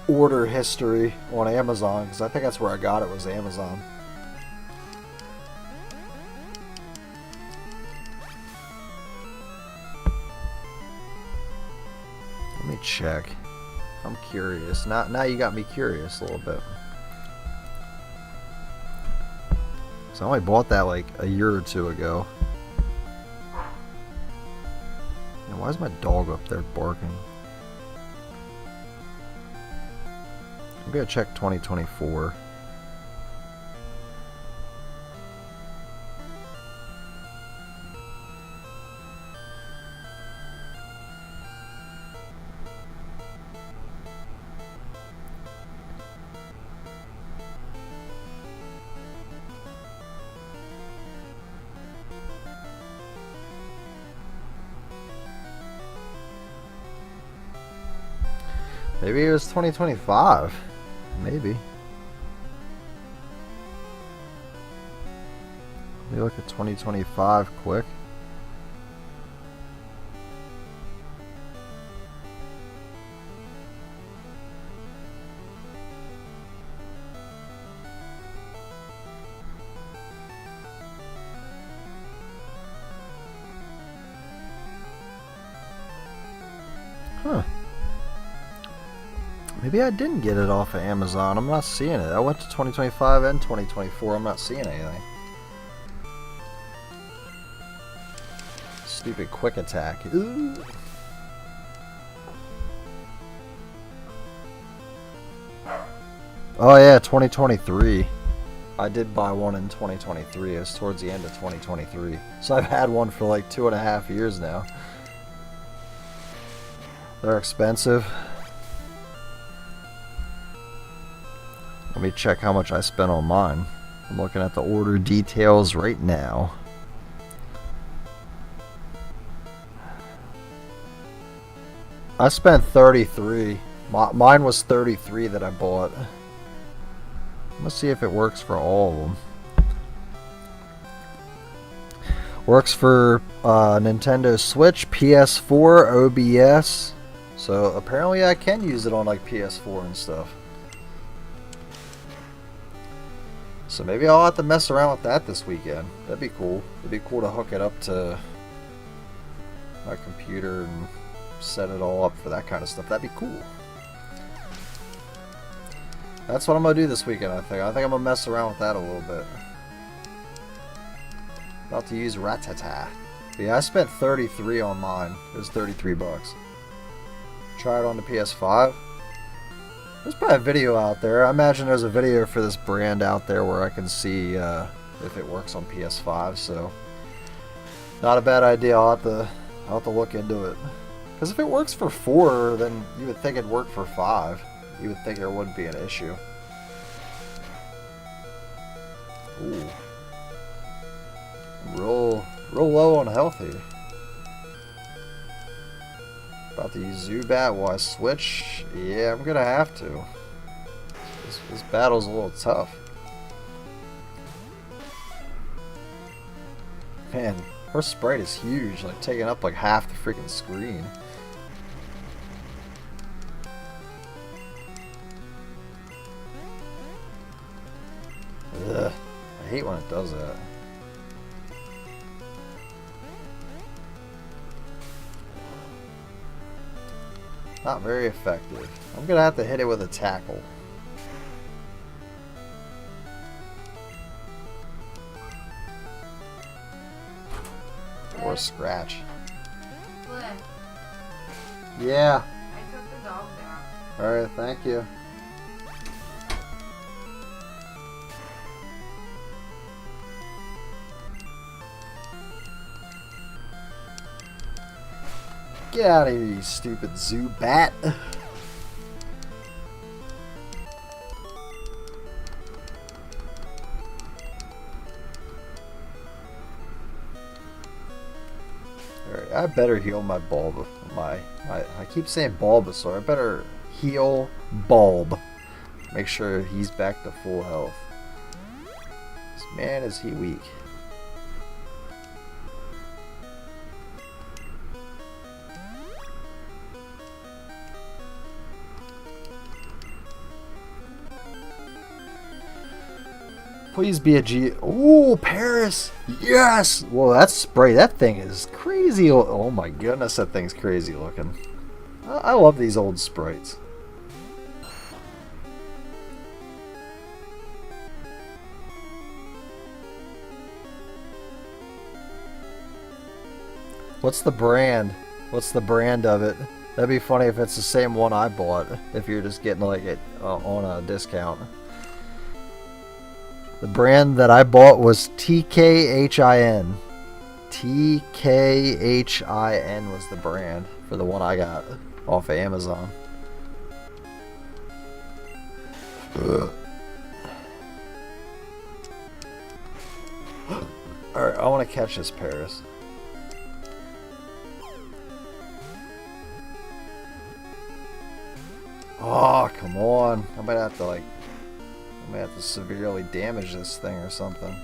order history on Amazon, because I think that's where I got it, was Amazon. Let me check. I'm curious. Now you got me curious a little bit. So I only bought that like a year or two ago. And why is my dog up there barking? I'm gonna check 2024. Maybe it was 2025. Maybe. Let me look at 2025 quick. Huh. Maybe I didn't get it off of Amazon. I'm not seeing it. I went to 2025 and 2024. I'm not seeing anything. Stupid quick attack. Ooh. Oh yeah, 2023. I did buy one in 2023. It was towards the end of 2023. So I've had one for like 2.5 years now. They're expensive. Let me check how much I spent on mine. I'm looking at the order details right now. I spent 33. Mine was 33 that I bought. Let's see if it works for all of them. Works for Nintendo Switch, PS4, OBS. So apparently I can use it on like PS4 and stuff. So maybe I'll have to mess around with that this weekend. That'd be cool. It'd be cool to hook it up to my computer and set it all up for that kind of stuff. That'd be cool. That's what I'm going to do this weekend, I think. I think I'm going to mess around with that a little bit. About to use Rattata. But yeah, I spent 33 on mine. It was 33 bucks. Try it on the PS5. There's probably a video out there. I imagine there's a video for this brand out there where I can see if it works on PS5. So, not a bad idea. I'll have to look into it. Because if it works for 4, then you would think it'd work for 5. You would think there wouldn't be an issue. Ooh. Real low on health here. About to use Zubat while I switch. Yeah, I'm gonna have to. This battle's a little tough. Man, her sprite is huge, like taking up like half the freaking screen. Ugh, I hate when it does that. Not very effective. I'm gonna have to hit it with a tackle. Or a scratch. Flip. Yeah. I took the dog down. Alright, thank you. Get out of here, you stupid Zubat. Alright, I better heal my Bulb. I keep saying Bulbasaur. I better heal Bulb. Make sure he's back to full health. This man, is he weak. Please be a G. Ooh, Paris! Yes! Well, that spray, that thing is crazy. Oh my goodness, that thing's crazy looking. I love these old sprites. What's the brand? What's the brand of it? That'd be funny if it's the same one I bought. If you're just getting like it on a discount. The brand that I bought was TKHIN. TKHIN was the brand for the one I got off of Amazon. Alright, I want to catch this Paris. Oh, come on. I might have to severely damage this thing or something.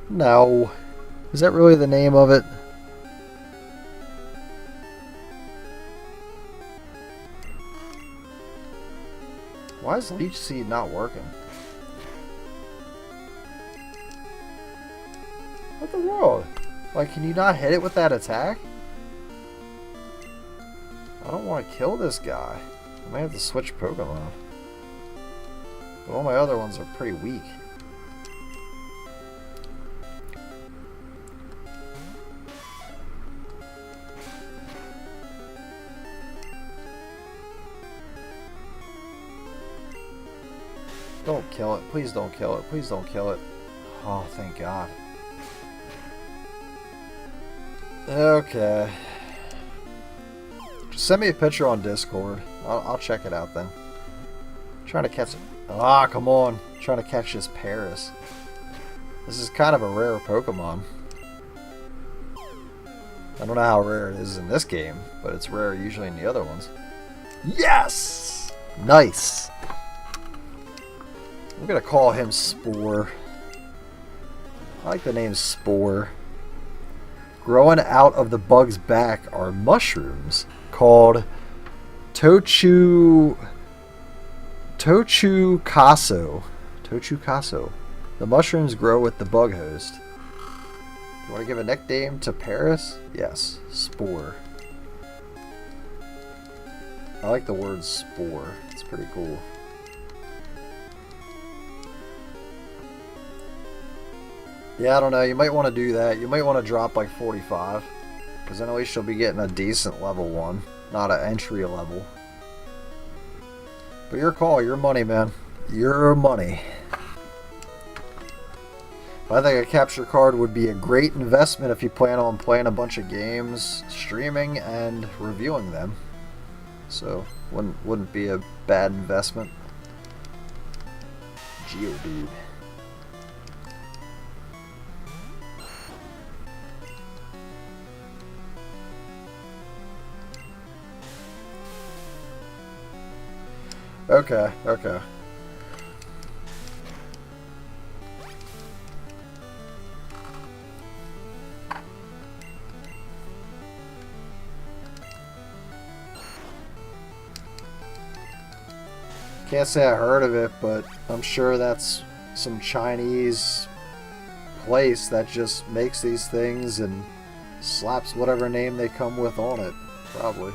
No. Is that really the name of it? Why is Leech Seed not working? What the world? Like, can you not hit it with that attack? I don't want to kill this guy. I might have to switch Pokemon. But all my other ones are pretty weak. Don't kill it. Please don't kill it. Please don't kill it. Oh, thank God. Okay. Just send me a picture on Discord. I'll check it out then. I'm trying to catch it. Ah, come on. I'm trying to catch this Paris. This is kind of a rare Pokemon. I don't know how rare it is in this game, but it's rare usually in the other ones. Yes! Nice! I'm gonna call him Spore. I like the name Spore. Growing out of the bug's back are mushrooms called Tochukaso. Tochukaso. The mushrooms grow with the bug host. You want to give a nickname to Paris? Yes, Spore. I like the word Spore. It's pretty cool. Yeah, I don't know. You might want to do that. You might want to drop like 45. Because then at least you'll be getting a decent level 1. Not an entry level. But your call. Your money, man. Your money. I think a capture card would be a great investment if you plan on playing a bunch of games, streaming, and reviewing them. So, wouldn't be a bad investment. Geodude. Okay, okay. Can't say I heard of it, but I'm sure that's some Chinese place that just makes these things and slaps whatever name they come with on it. Probably.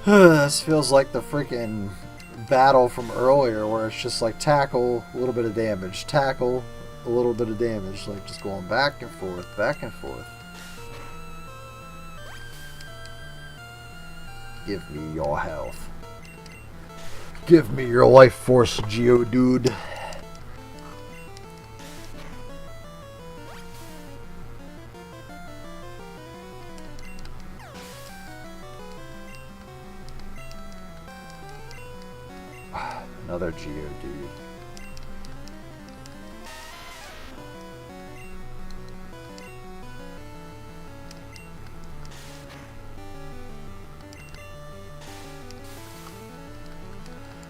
This feels like the freaking battle from earlier where it's just like tackle, a little bit of damage, tackle, a little bit of damage, like just going back and forth, back and forth. Give me your health. Give me your life force, Geodude. Another Geodude.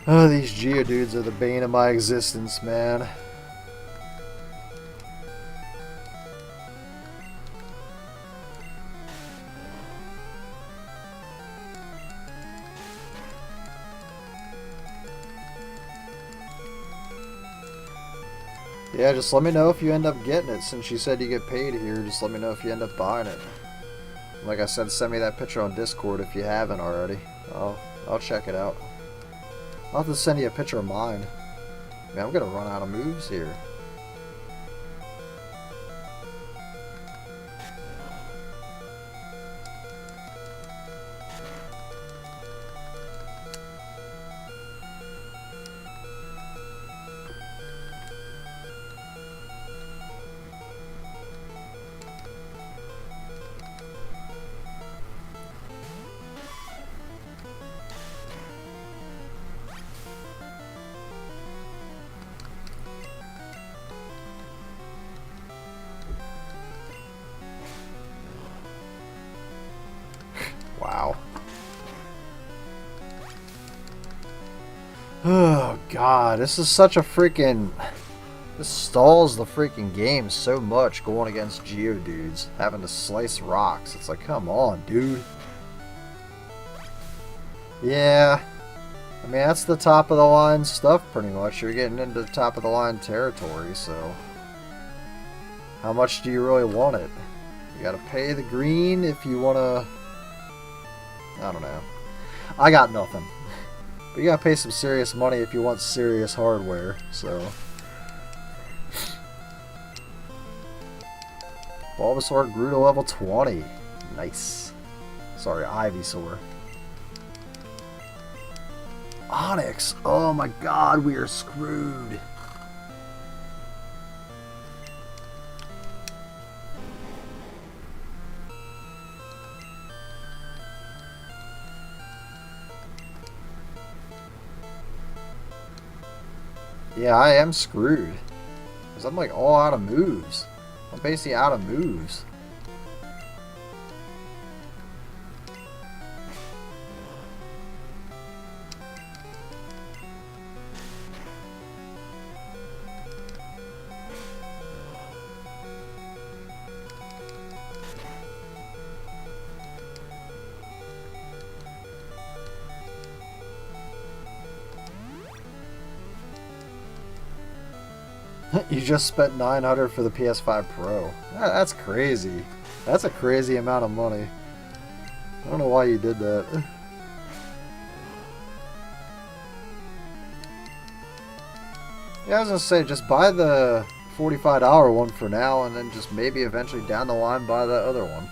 Oh, these Geodudes are the bane of my existence, man. Yeah, just let me know if you end up getting it. Since you said you get paid here, just let me know if you end up buying it. Like I said, send me that picture on Discord if you haven't already. I'll check it out. I'll have to send you a picture of mine. Man, I'm gonna run out of moves here. Wow. Oh god, this is such a freaking... This stalls the freaking game so much going against Geodudes. Having to slice rocks. It's like, come on, dude. Yeah. I mean, that's the top of the line stuff pretty much. You're getting into top of the line territory, so... How much do you really want it? You gotta pay the green if you wanna... I don't know. I got nothing. But you gotta pay some serious money if you want serious hardware, so... Bulbasaur grew to level 20. Nice. Sorry, Ivysaur. Onix! Oh my god, we are screwed. Yeah, I am screwed. Because I'm like all out of moves. I'm basically out of moves. You just spent $900 for the PS5 Pro. That's crazy. That's a crazy amount of money. I don't know why you did that. Yeah, I was gonna say, just buy the $45 one for now, and then just maybe eventually down the line buy that other one.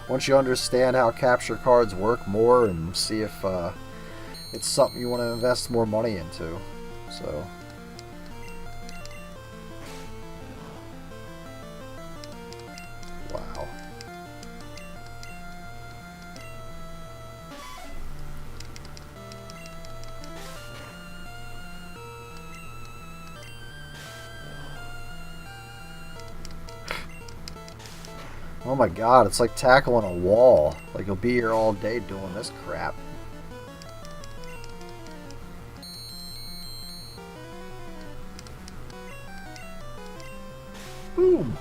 Once you understand how capture cards work more and see if it's something you want to invest more money into. So. Wow. Oh my god, it's like tackling a wall. Like you'll be here all day doing this crap. Boom.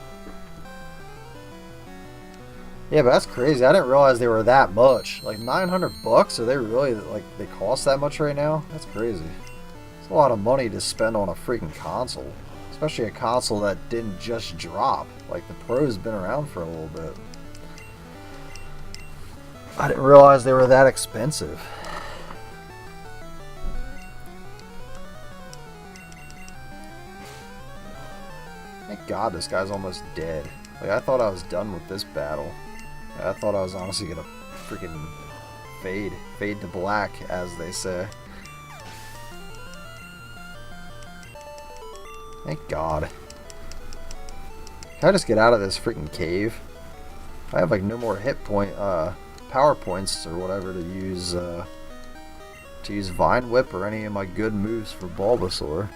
Yeah, but that's crazy. I didn't realize they were that much. Like $900? Are they really, like, they cost that much right now? That's crazy. It's a lot of money to spend on a freaking console. Especially a console that didn't just drop. Like, the Pro's been around for a little bit. I didn't realize they were that expensive. Thank God this guy's almost dead. Like, I thought I was done with this battle. I thought I was honestly gonna freaking fade to black, as they say. Thank God. Can I just get out of this freaking cave? I have like no more hit point, power points or whatever to use Vine Whip or any of my good moves for Bulbasaur.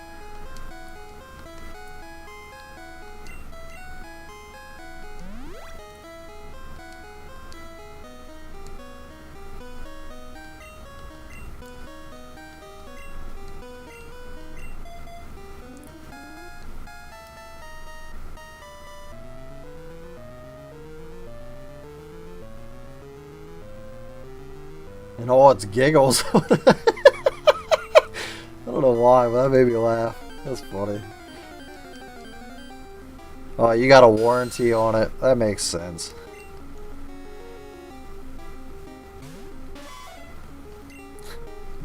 And all its giggles. I don't know why, but that made me laugh. That's funny. Oh, you got a warranty on it. That makes sense.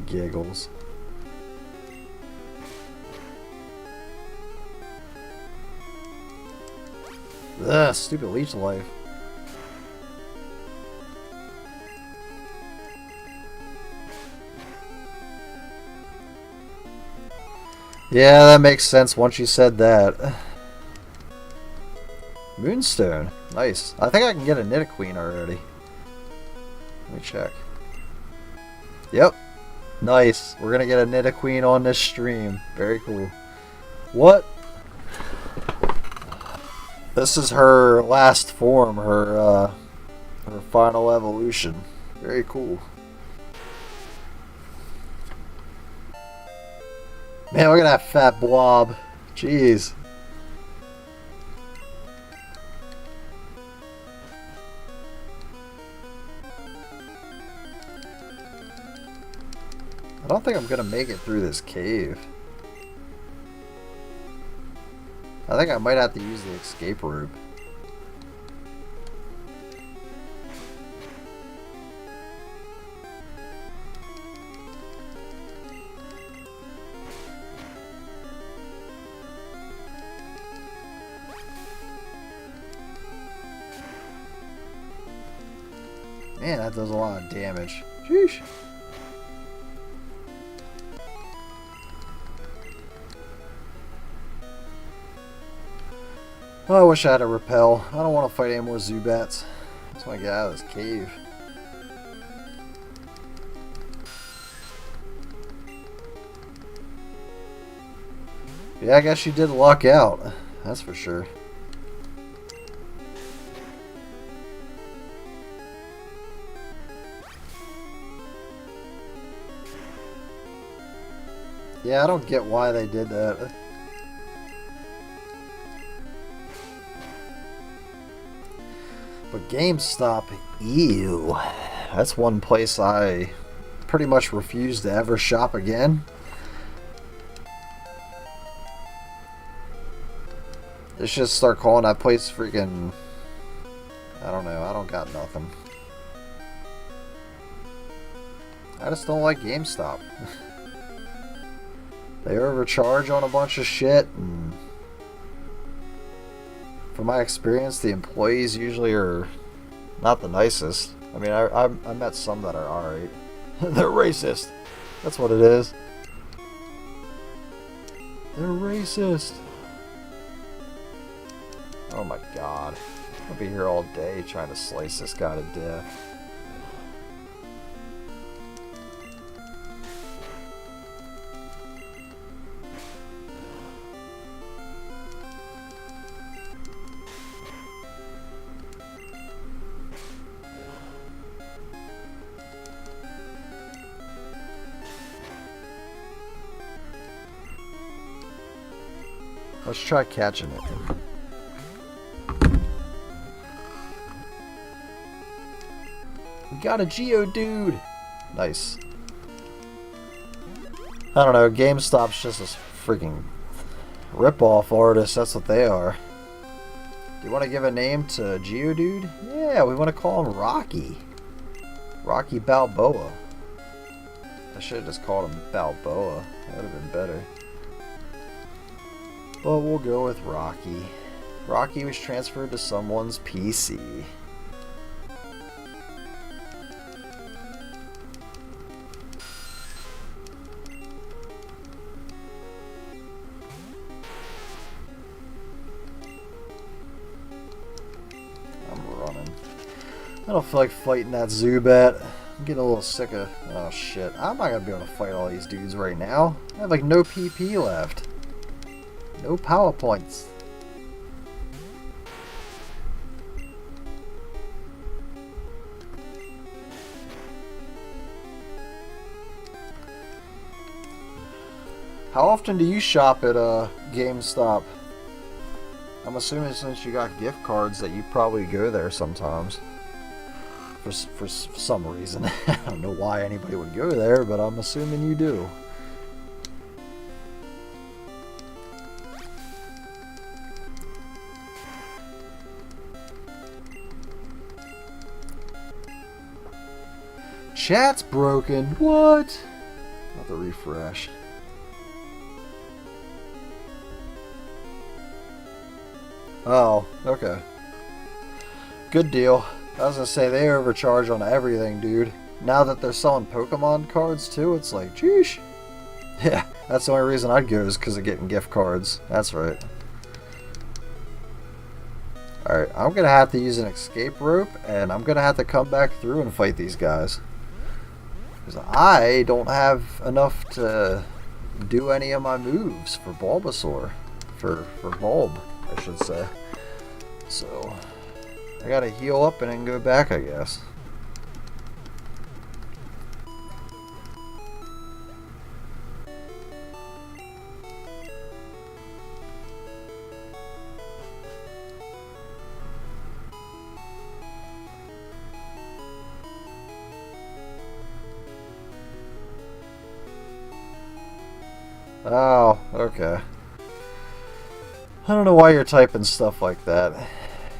Giggles. Ugh, stupid leech life. Yeah, that makes sense once you said that. Moonstone. Nice. I think I can get a Nidoqueen already. Let me check. Yep. Nice. We're gonna get a Nidoqueen on this stream. Very cool. What? This is her last form, her final evolution. Very cool. Man, look at that fat blob. Jeez. I don't think I'm gonna make it through this cave. I think I might have to use the escape route. Man, that does a lot of damage. Sheesh. Oh, I wish I had a repel. I don't want to fight any more Zubats. I just want to get out of this cave. Yeah, I guess she did luck out. That's for sure. Yeah, I don't get why they did that. But GameStop, ew. That's one place I pretty much refuse to ever shop again. They should start calling that place freaking... I don't know, I don't got nothing. I just don't like GameStop. They overcharge on a bunch of shit, and from my experience, the employees usually are not the nicest. I mean, I met some that are alright. They're racist. That's what it is. They're racist. Oh my god. I'll be here all day trying to slice this guy to death. Let's try catching it. We got a Geodude! Nice. I don't know, GameStop's just a freaking rip-off artist, that's what they are. Do you want to give a name to Geodude? Yeah, we want to call him Rocky. Rocky Balboa. I should have just called him Balboa. That would have been better. But we'll go with Rocky. Rocky was transferred to someone's PC. I'm running. I don't feel like fighting that Zubat. I'm getting a little sick of... Oh shit. I'm not gonna be able to fight all these dudes right now. I have like no PP left. No power points. How often do you shop at GameStop? I'm assuming since you got gift cards that you probably go there sometimes. For some reason. I don't know why anybody would go there, but I'm assuming you do. Chat's broken. What? Not the refresh. Oh, okay. Good deal. I was gonna say they overcharge on everything, dude. Now that they're selling Pokemon cards too, it's like, sheesh. Yeah, that's the only reason I'd go is because of getting gift cards. That's right. Alright, I'm gonna have to use an escape rope, and I'm gonna have to come back through and fight these guys. Because I don't have enough to do any of my moves for Bulbasaur. For Bulb, I should say. So, I gotta heal up and then go back, I guess. Oh, okay. I don't know why you're typing stuff like that.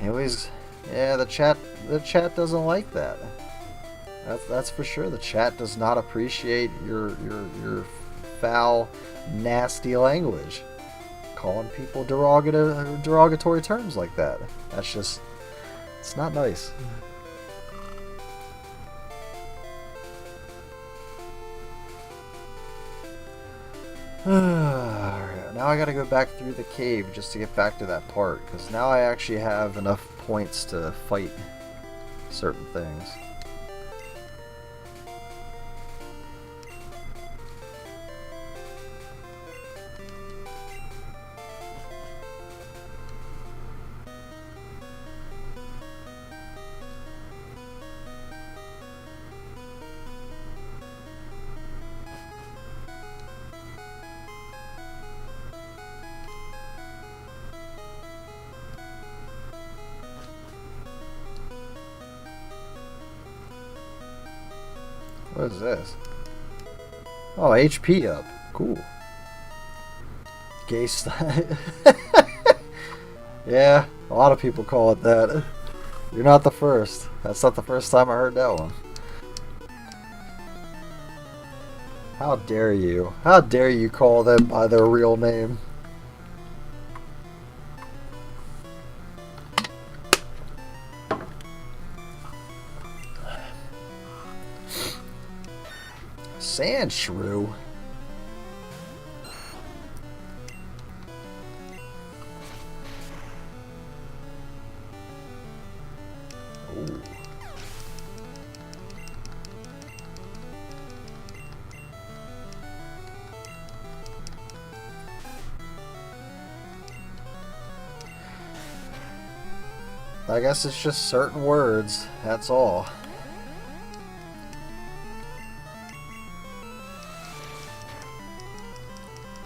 Anyways, yeah, the chat doesn't like that. That's for sure. The chat does not appreciate your foul, nasty language. Calling people derogatory terms like that. That's just, it's not nice. Alright, now I gotta go back through the cave just to get back to that part, because now I actually have enough points to fight certain things. What is this? Oh, HP up. Cool. Gay style. Yeah, a lot of people call it that. You're not the first. That's not the first time I heard that one. How dare you? How dare you call them by their real name? sand shrew. Ooh. I guess it's just certain words, that's all.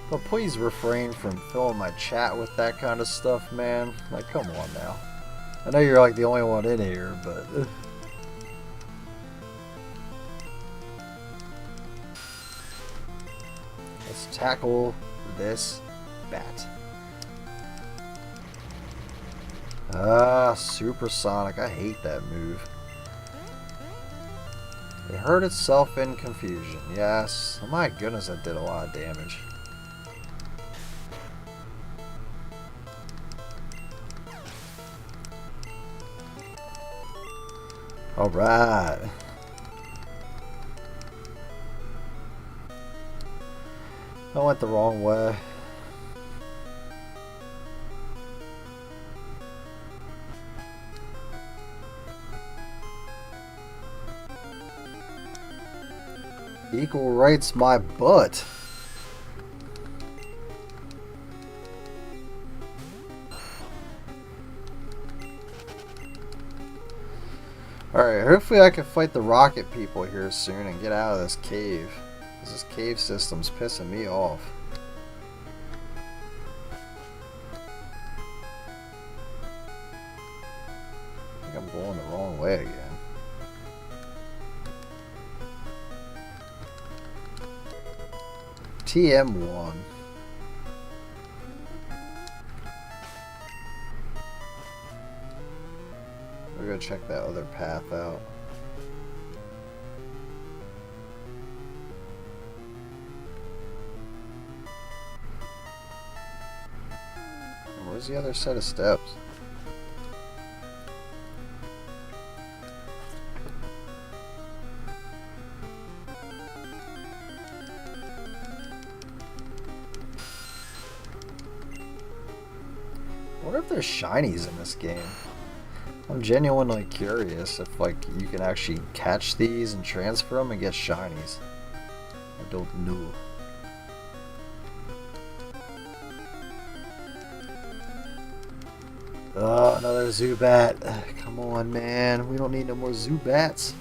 But please refrain from filling my chat with that kind of stuff, man. Like, come on now. I know you're like the only one in here, but... Let's tackle this bat. Ah, supersonic. I hate that move. It hurt itself in confusion. Yes. Oh my goodness, that did a lot of damage. Alright. I went the wrong way. Equal rights my butt. Alright, hopefully I can fight the rocket people here soon and get out of this cave. This cave system's pissing me off. I think I'm going the wrong way again. TM1. We're gonna check that other path out. Where's the other set of steps? I wonder if there's shinies in this game. I'm genuinely curious if like you can actually catch these and transfer them and get shinies. I don't know. Oh, another Zubat. Come on, man. We don't need no more Zubats.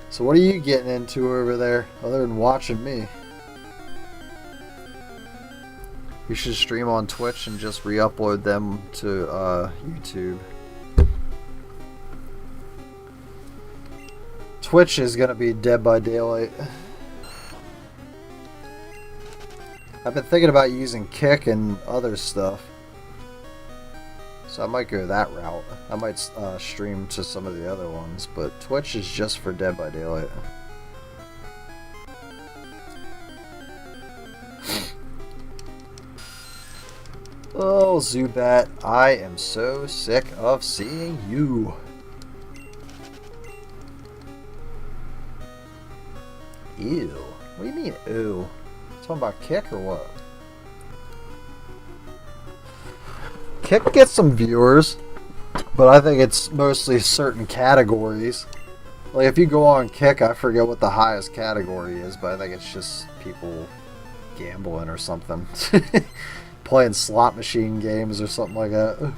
So what are you getting into over there other than watching me? You should stream on Twitch and just re-upload them to YouTube. Twitch is gonna be Dead by Daylight. I've been thinking about using Kick and other stuff, so I might go that route. I might stream to some of the other ones, but Twitch is just for Dead by Daylight. Oh, Zubat, I am so sick of seeing you. Ew. What do you mean, ew? Talking about Kick or what? Kick gets some viewers, but I think it's mostly certain categories. Like, if you go on Kick, I forget what the highest category is, but I think it's just people gambling or something. Playing slot machine games or something like that.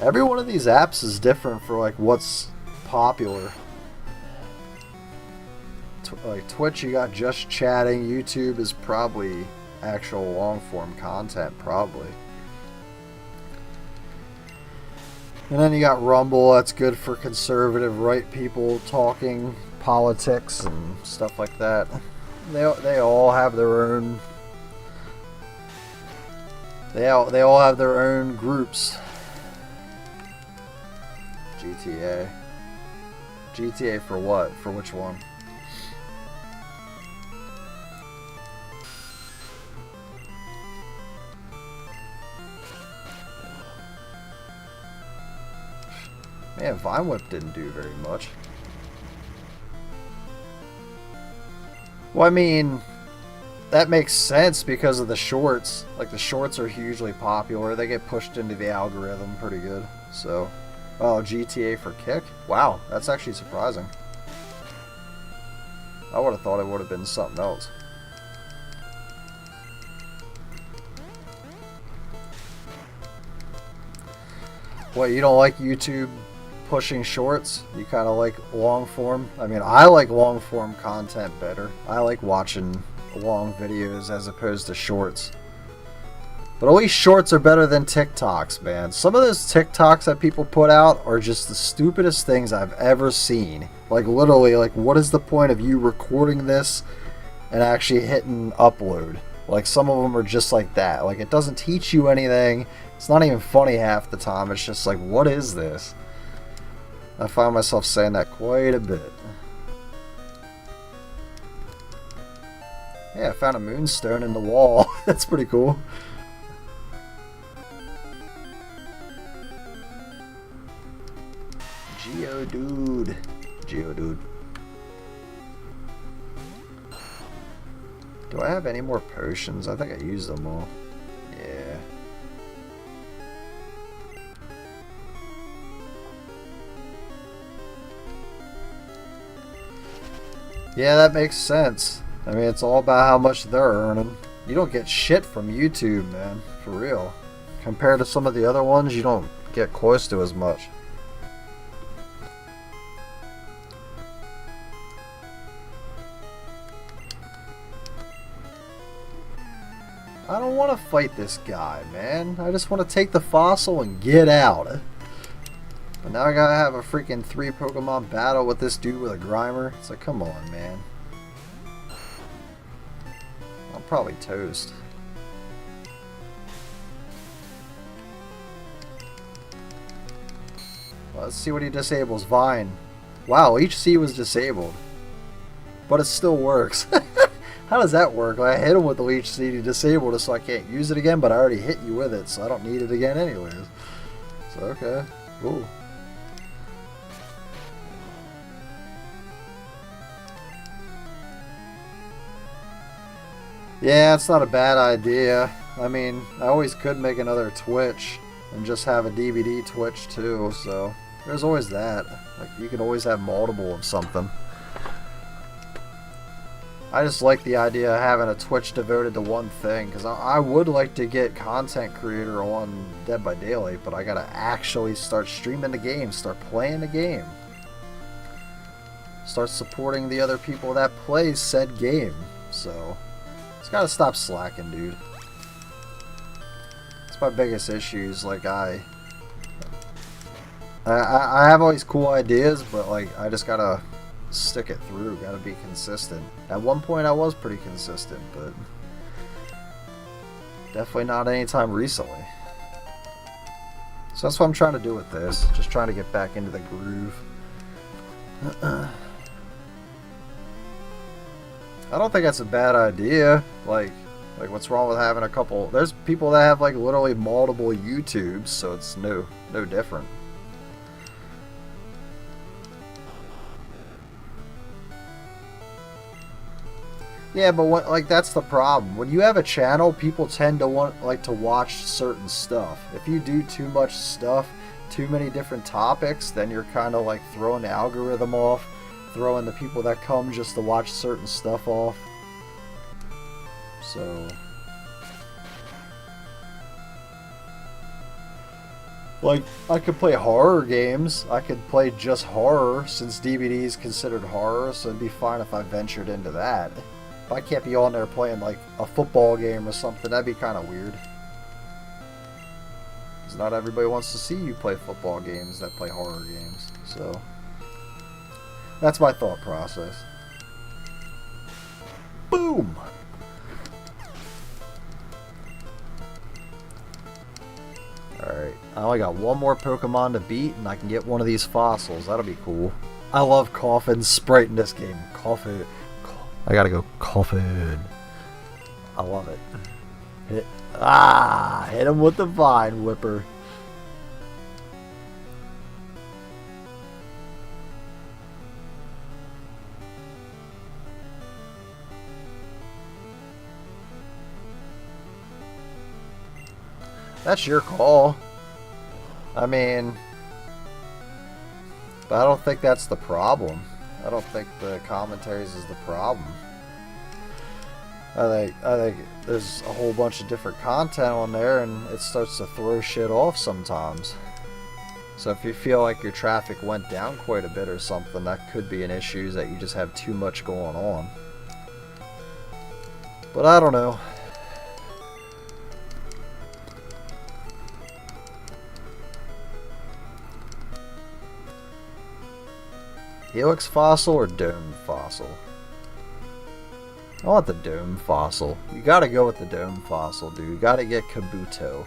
Every one of these apps is different for like what's popular. Like Twitch, you got just chatting. YouTube is probably actual long form content, probably. And then you got Rumble, that's good for conservative right people talking politics and stuff like that. They all have their own. They all have their own groups. GTA. GTA for what? For which one? Man, Vine Whip didn't do very much. Well, I mean, that makes sense because of the shorts. Like, the shorts are hugely popular. They get pushed into the algorithm pretty good. So, oh, GTA for Kick? Wow, that's actually surprising. I would have thought it would have been something else. What, you don't like YouTube pushing shorts? You kind of like long form? I mean, I like long form content better. I like watching long videos as opposed to shorts. But at least shorts are better than TikToks, man. Some of those TikToks that people put out are just the stupidest things I've ever seen. Like, literally, like, what is the point of you recording this and actually hitting upload? Like, some of them are just like that. Like, it doesn't teach you anything. It's not even funny half the time. It's just like, what is this? I find myself saying that quite a bit. Yeah, I found a moonstone in the wall. That's pretty cool. Geodude. Geodude. Do I have any more potions? I think I used them all. Yeah. Yeah, that makes sense. I mean, it's all about how much they're earning. You don't get shit from YouTube, man. For real. Compared to some of the other ones, you don't get close to as much. I don't want to fight this guy, man. I just want to take the fossil and get out. But now I gotta have a freaking 3 Pokemon battle with this dude with a Grimer. It's like, come on, man. I'm probably toast. Well, let's see what he disables. Vine. Wow, each C was disabled. But it still works. How does that work? I hit him with the Leech Seed, he disabled it so I can't use it again, but I already hit you with it, so I don't need it again anyways. So, okay. Cool. Yeah, it's not a bad idea. I mean, I always could make another Twitch and just have a DVD Twitch too, so there's always that. Like, you can always have multiple of something. I just like the idea of having a Twitch devoted to one thing, because I would like to get content creator on Dead by Daylight, but I gotta actually start streaming the game, start playing the game. Start supporting the other people that play said game, so it's gotta stop slacking, dude. It's my biggest issues, like I have all these cool ideas, but like I just gotta stick it through, gotta be consistent. At one point I was pretty consistent, but definitely not anytime recently. So that's what I'm trying to do with this, just trying to get back into the groove. I don't think that's a bad idea. Like what's wrong with having a couple? There's people that have like literally multiple YouTubes, so it's no different. Yeah, but what, like, that's the problem. When you have a channel, people tend to want to watch certain stuff. If you do too much stuff, too many different topics, then you're kind of like throwing the algorithm off, throwing the people that come just to watch certain stuff off. So, like, I could play horror games. I could play just horror, since DBD is considered horror, so it'd be fine if I ventured into that. If I can't be on there playing like a football game or something, that'd be kind of weird. Because not everybody wants to see you play football games that play horror games. So, that's my thought process. Boom! Alright, I only got one more Pokemon to beat and I can get one of these fossils. That'll be cool. I love Coffin's sprite in this game. Coffin. I gotta go Coffin. I love it. Hit him with the Vine Whipper. That's your call. I mean, but I don't think that's the problem. I don't think the commentaries is the problem. I think there's a whole bunch of different content on there, and it starts to throw shit off sometimes. So if you feel like your traffic went down quite a bit or something, that could be an issue, that you just have too much going on. But I don't know. Helix Fossil or Dome Fossil? I want the Dome Fossil. You gotta go with the Dome Fossil, dude. You gotta get Kabuto.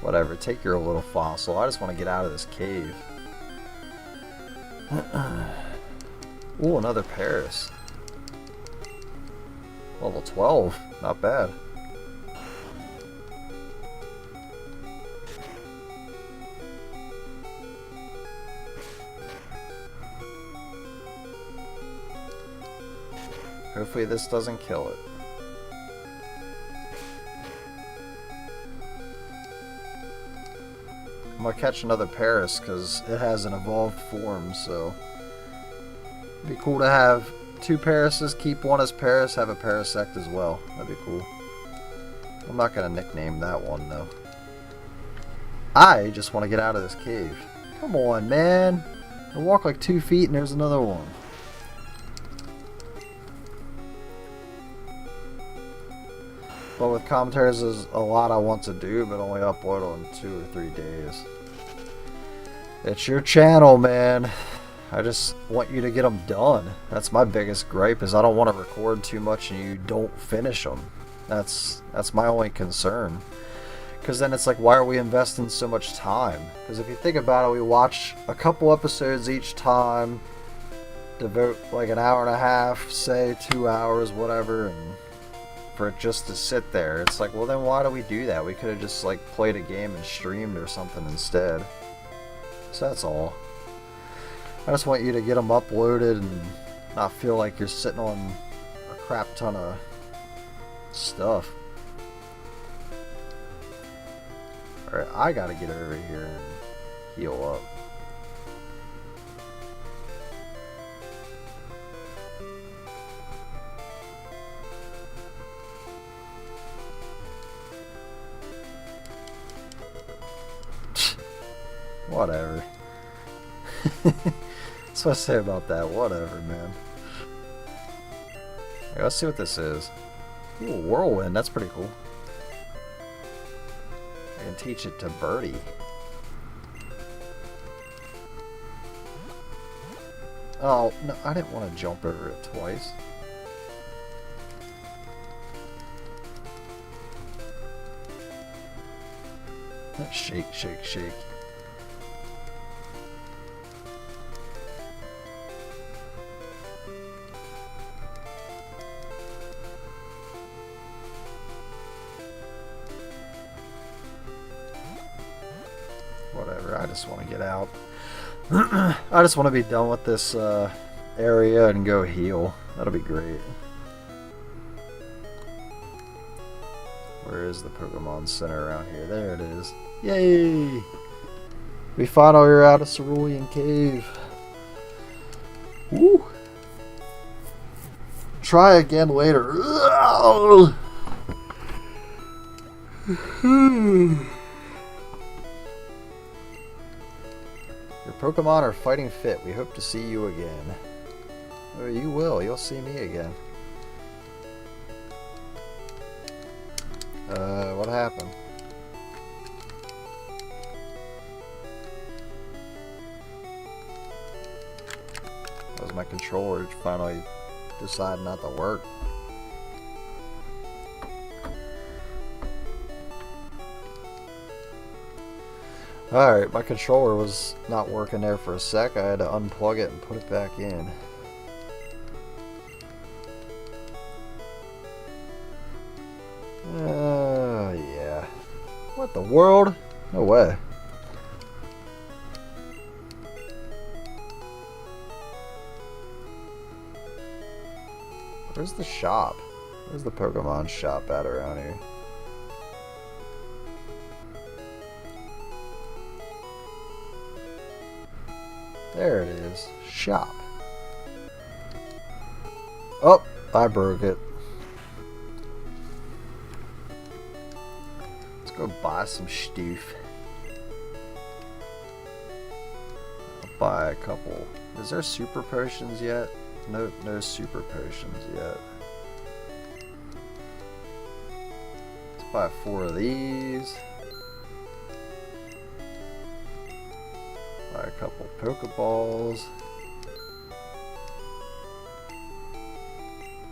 Whatever, take your little fossil. I just want to get out of this cave. Ooh, another Paris. Level 12. Not bad. Hopefully this doesn't kill it. I'm gonna catch another Paris because it has an evolved form, so it'd be cool to have two Parises, keep one as Paris, have a Parasect as well. That'd be cool. I'm not gonna nickname that one though. I just want to get out of this cave. Come on, man. I walk like 2 feet and there's another one. But with commentaries, there's a lot I want to do, but only upload on 2 or 3 days. It's your channel, man. I just want you to get them done. That's my biggest gripe, is I don't want to record too much and you don't finish them. That's my only concern. Because then it's like, why are we investing so much time? Because if you think about it, we watch a couple episodes each time, devote like an hour and a half, say 2 hours, whatever, and for it just to sit there. It's like, well then why do we do that? We could have just like played a game and streamed or something instead. So that's all. I just want you to get them uploaded and not feel like you're sitting on a crap ton of stuff. Alright, I gotta get over here and heal up. Whatever. That's what I say about that. Whatever, man. Hey, let's see what this is. Ooh, Whirlwind. That's pretty cool. I can teach it to Birdie. Oh, no, I didn't want to jump over it twice. Shake, shake, shake. Whatever, I just want to get out. I just want to be done with this area and go heal. That'll be great. Where is the Pokemon Center around here? There it is. Yay! We finally are out of Cerulean Cave. Woo! Try again later. Your Pokemon are fighting fit. We hope to see you again. Oh, you will. You'll see me again. What happened? That was my controller finally decided not to work. Alright, my controller was not working there for a sec. I had to unplug it and put it back in. Yeah. What the world? No way. Where's the shop? Where's the Pokemon shop at around here? There it is. Shop. Oh, I broke it. Let's go buy some stuff. I'll buy a couple. Is there super potions yet? No super potions yet. Let's buy 4 of these. Buy a couple Pokeballs.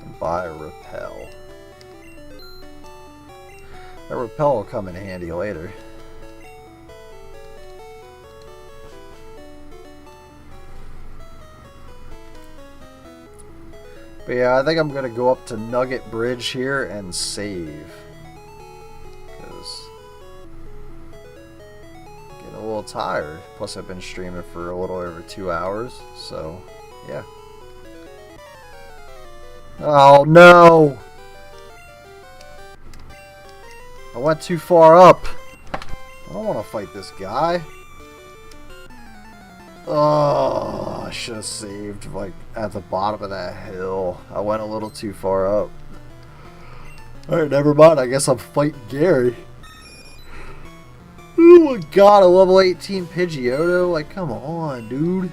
And buy a Repel. That Repel will come in handy later. But yeah, I think I'm going to go up to Nugget Bridge here and save. Because I'm getting a little tired. Plus I've been streaming for a little over 2 hours. So, yeah. Oh no! I went too far up. I don't want to fight this guy. Oh, I should have saved like at the bottom of that hill. I went a little too far up. Alright, never mind. I guess I'm fighting Gary. Oh my god, a level 18 Pidgeotto? Like, come on, dude.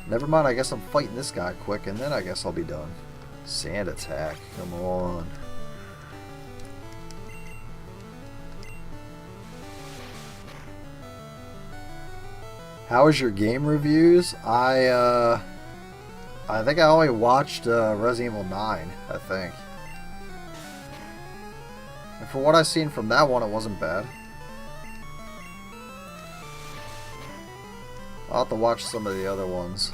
Never mind, I guess I'm fighting this guy quick and then I guess I'll be done. Sand attack, come on. How was your game reviews? I think I only watched Resident Evil 9, I think. And for what I've seen from that one, it wasn't bad. I'll have to watch some of the other ones.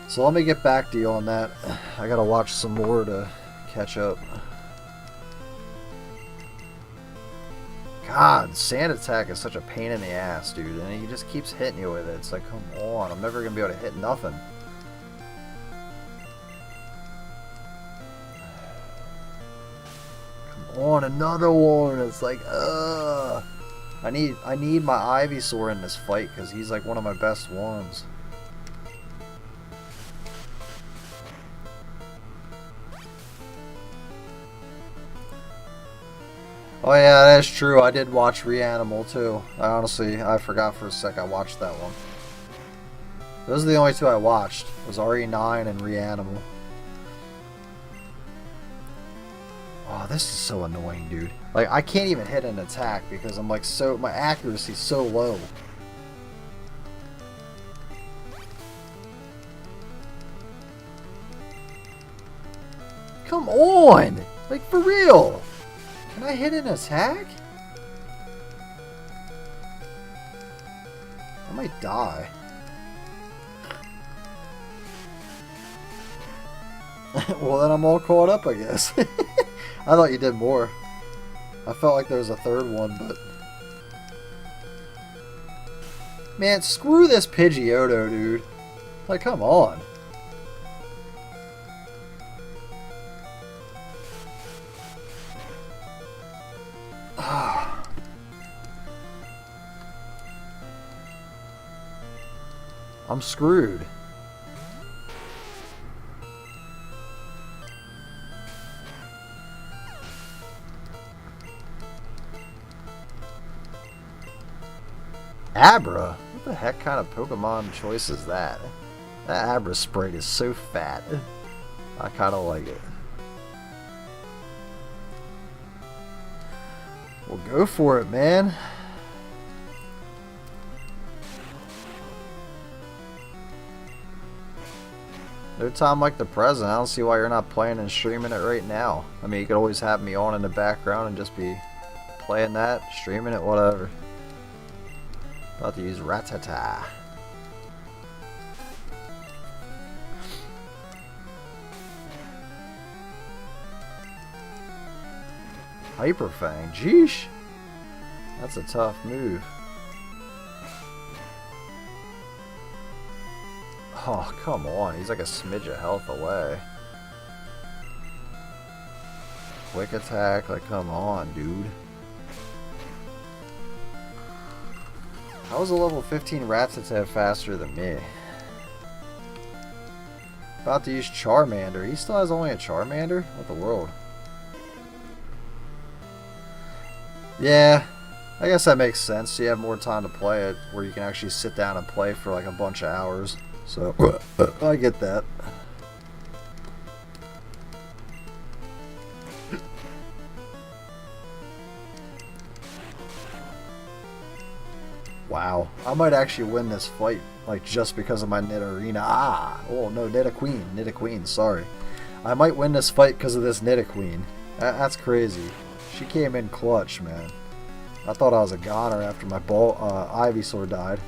So let me get back to you on that. I gotta watch some more to catch up. God, Sand Attack is such a pain in the ass, dude. And he just keeps hitting you with it. It's like, come on, I'm never gonna be able to hit nothing. Come on, another one. It's like, ugh. I need my Ivysaur in this fight because he's like one of my best ones. Oh yeah, that's true. I did watch Reanimal too. I forgot for a sec I watched that one. Those are the only two I watched. Was RE9 and Reanimal. Oh, this is so annoying, dude. Like, I can't even hit an attack because I'm like my accuracy's so low. Come on! Like, for real! Can I hit an attack? I might die. Well, then I'm all caught up, I guess. I thought you did more. I felt like there was a third one, but... Man, screw this Pidgeotto, dude. Like, come on. I'm screwed. Abra? What the heck kind of Pokemon choice is that? That Abra Sprite is so fat. I kind of like it. Well, go for it, man. No time like the present. I don't see why you're not playing and streaming it right now. I mean, you could always have me on in the background and just be playing that, streaming it, whatever. About to use Rattata. Hyper Fang, jeesh. That's a tough move. Oh, come on. He's like a smidge of health away. Quick attack, like, come on, dude. How is a level 15 Rattata faster than me? About to use Charmander. He still has only a Charmander? What the world? Yeah, I guess that makes sense. You have more time to play it, where you can actually sit down and play for like a bunch of hours. So, I get that. Wow, I might actually win this fight, like, just because of my Nidorina. Ah! Oh, no, Nidoqueen, sorry. I might win this fight because of this Nidoqueen. That's crazy. She came in clutch, man. I thought I was a goner after my Ivysaur died.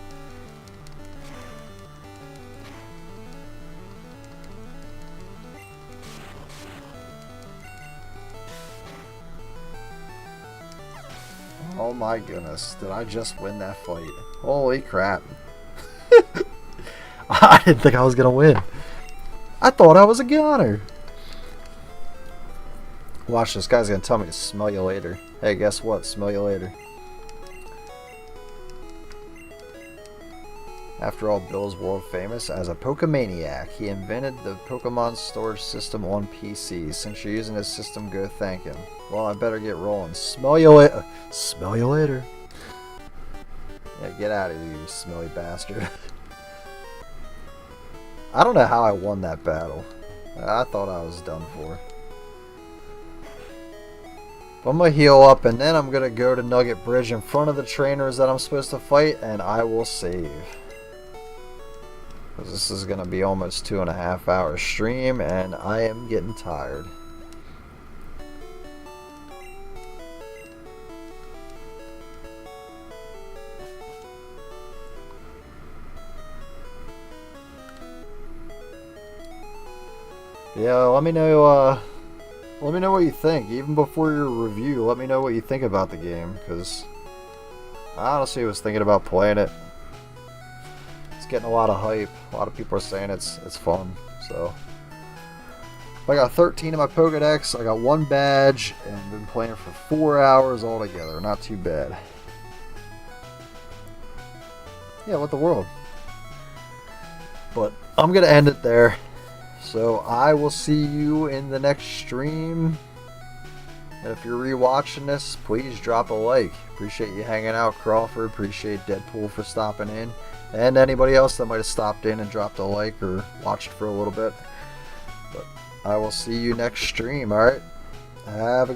Oh my goodness, did I just win that fight? Holy crap. I didn't think I was gonna win. I thought I was a goner. Watch, this guy's gonna tell me to smell you later. Hey, guess what? Smell you later. After all, Bill's world famous as a Pokemaniac. He invented the Pokemon storage system on PC. Since you're using his system, go thank him. Well, I better get rolling. Smell you later. Smell you later. Yeah, get out of here, you smelly bastard. I don't know how I won that battle. I thought I was done for. But I'm going to heal up, and then I'm going to go to Nugget Bridge in front of the trainers that I'm supposed to fight, and I will save. Because this is going to be almost 2.5 hour stream, and I am getting tired. Yeah, let me know what you think. Even before your review, let me know what you think about the game, because I honestly was thinking about playing it. It's getting a lot of hype. A lot of people are saying it's fun. So I got 13 in my Pokedex. I got 1 badge, and been playing for 4 hours altogether. Not too bad. Yeah, what the world? But I'm gonna end it there. So I will see you in the next stream. And if you're rewatching this, please drop a like. Appreciate you hanging out, Crawford. Appreciate Deadpool for stopping in. And anybody else that might have stopped in and dropped a like or watched for a little bit. But I will see you next stream, alright? Have a